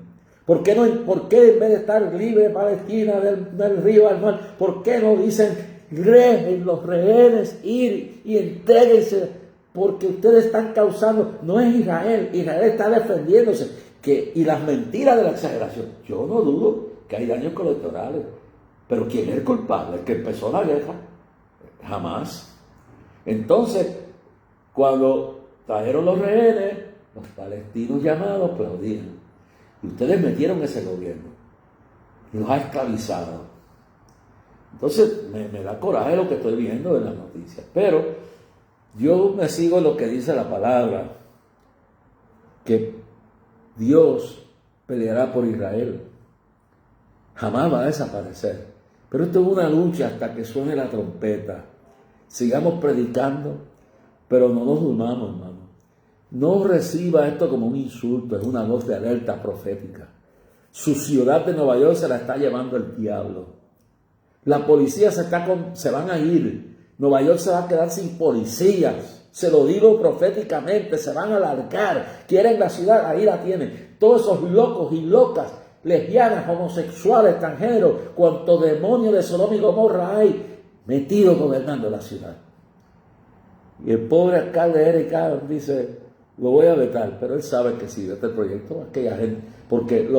¿Por qué en vez de estar libre Palestina del río al mar, por qué no dicen, dejen los rehenes ir y entréguense? Porque ustedes están causando, no es Israel está defendiéndose. Y las mentiras de la exageración. Yo no dudo que hay daños colaterales, pero ¿quién es el culpable? El que empezó la guerra. Jamás. Entonces, cuando trajeron los rehenes, los palestinos llamados aplaudían. Y ustedes metieron ese gobierno y los ha esclavizado. Entonces me da coraje lo que estoy viendo en las noticias. Pero yo me sigo en lo que dice la palabra, que Dios peleará por Israel. Jamás va a desaparecer. Pero esto es una lucha hasta que suene la trompeta. Sigamos predicando, pero no nos durmamos, hermano. No reciba esto como un insulto, es una voz de alerta profética. Su ciudad de Nueva York se la está llevando el diablo. La policía se van a ir. Nueva York se va a quedar sin policías. Se lo digo proféticamente, se van a largar. Quieren la ciudad, ahí la tienen. Todos esos locos y locas, lesbianas, homosexuales, extranjeros, cuanto demonio de Sodoma y Gomorra hay metido gobernando la ciudad. Y el pobre alcalde Eric Adams dice, lo voy a vetar, pero él sabe que si vete el proyecto, aquella gente, porque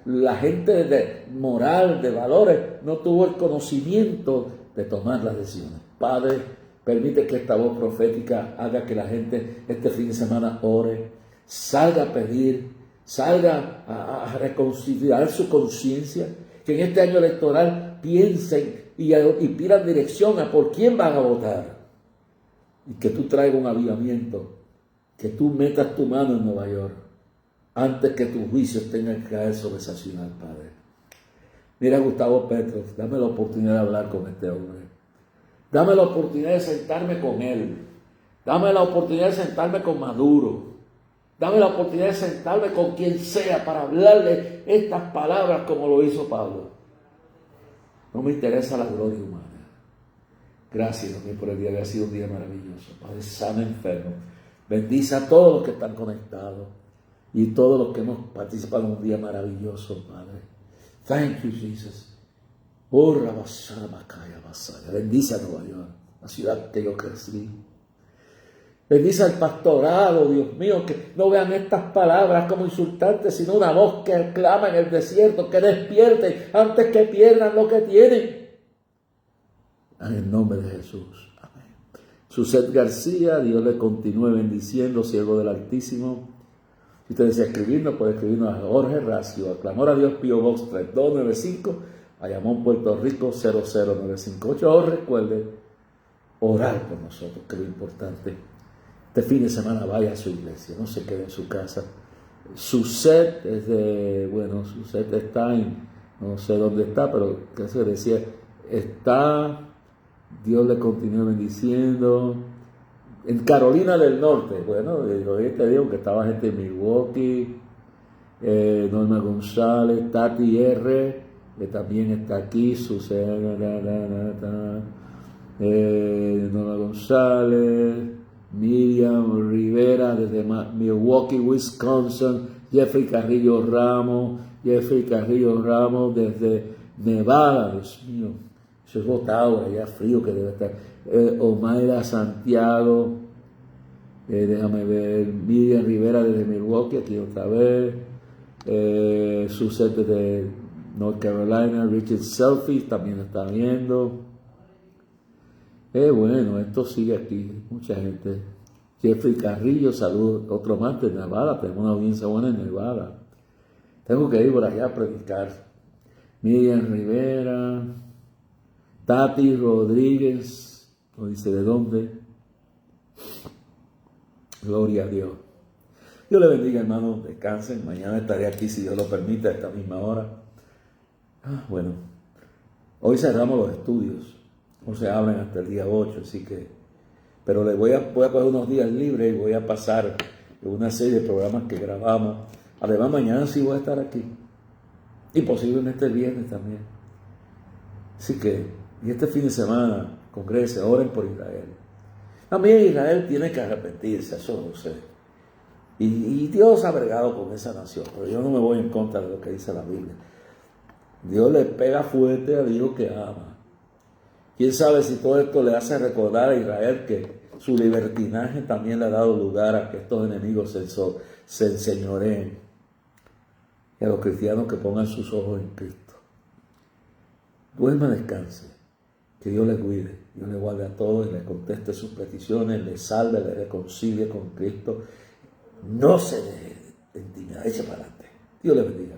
la gente de moral, de valores, no tuvo el conocimiento de tomar las decisiones. Padre, permite que esta voz profética haga que la gente este fin de semana ore, salga a pedir, salga a reconciliar su conciencia, que en este año electoral piensen y pidan dirección a por quién van a votar. Y que tú traigas un avivamiento, que tú metas tu mano en Nueva York antes que tus juicios tengan que caer sobre esa ciudad, Padre. Mira, Gustavo Petro, dame la oportunidad de hablar con este hombre. Dame la oportunidad de sentarme con él. Dame la oportunidad de sentarme con Maduro. Dame la oportunidad de sentarme con quien sea para hablarle estas palabras como lo hizo Pablo. No me interesa la gloria humana. Gracias, Dios, por el día que ha sido un día maravilloso. Padre, sana enfermo. Bendice a todos los que están conectados y todos los que hemos participado en un día maravilloso, Padre. Thank you, Jesus. Bendice a Nueva York, la ciudad que yo crecí. Bendice al pastorado, Dios mío, que no vean estas palabras como insultantes, sino una voz que clama en el desierto, que despierten antes que pierdan lo que tienen. En el nombre de Jesús. Amén. Suset García, Dios le continúe bendiciendo, siervo del Altísimo. Si usted desea escribirnos, puede escribirnos a Jorge Racio, a Clamor a Dios, P.O. Box 3295, Bayamón, Puerto Rico 00958. O recuerde orar por nosotros, que es lo importante. Este fin de semana vaya a su iglesia, no se quede en su casa. Suset es Suset está en, no sé dónde está, pero que se decía, está, Dios le continúe bendiciendo. En Carolina del Norte, hoy te digo que estaba gente en Milwaukee, Norma González, Tati R, que también está aquí, Norma González, Miriam Rivera desde Milwaukee, Wisconsin, Jeffrey Carrillo Ramos desde Nevada, Dios mío, eso es botado, allá frío que debe estar. Omaira Santiago, déjame ver, Miriam Rivera desde Milwaukee, aquí otra vez, Suset de North Carolina, Richard Selfies también está viendo. Esto sigue aquí, mucha gente. Jeffrey Carrillo, saludos, otro más de Nevada, tenemos una audiencia buena en Nevada. Tengo que ir por allá a predicar. Miriam Rivera, Tati Rodríguez, no dice de dónde. Gloria a Dios. Dios le bendiga, hermano, descansen. Mañana estaré aquí, si Dios lo permite, a esta misma hora. Hoy cerramos los estudios. No se abren hasta el día 8, así que... Pero voy a coger unos días libres y voy a pasar una serie de programas que grabamos. Además, mañana sí voy a estar aquí. Y posiblemente el viernes también. Así que, y este fin de semana, congrese, oren por Israel. También Israel tiene que arrepentirse, eso lo sé. Y Dios ha bregado con esa nación, pero yo no me voy en contra de lo que dice la Biblia. Dios le pega fuerte al hijo que ama. ¿Quién sabe si todo esto le hace recordar a Israel que su libertinaje también le ha dado lugar a que estos enemigos se enseñoreen? Y a los cristianos que pongan sus ojos en Cristo. Duerma, descanse. Que Dios le cuide, Dios le guarde a todos y le conteste sus peticiones, le salve, le reconcilie con Cristo. No se deje intimidar, eche para adelante. Dios le bendiga.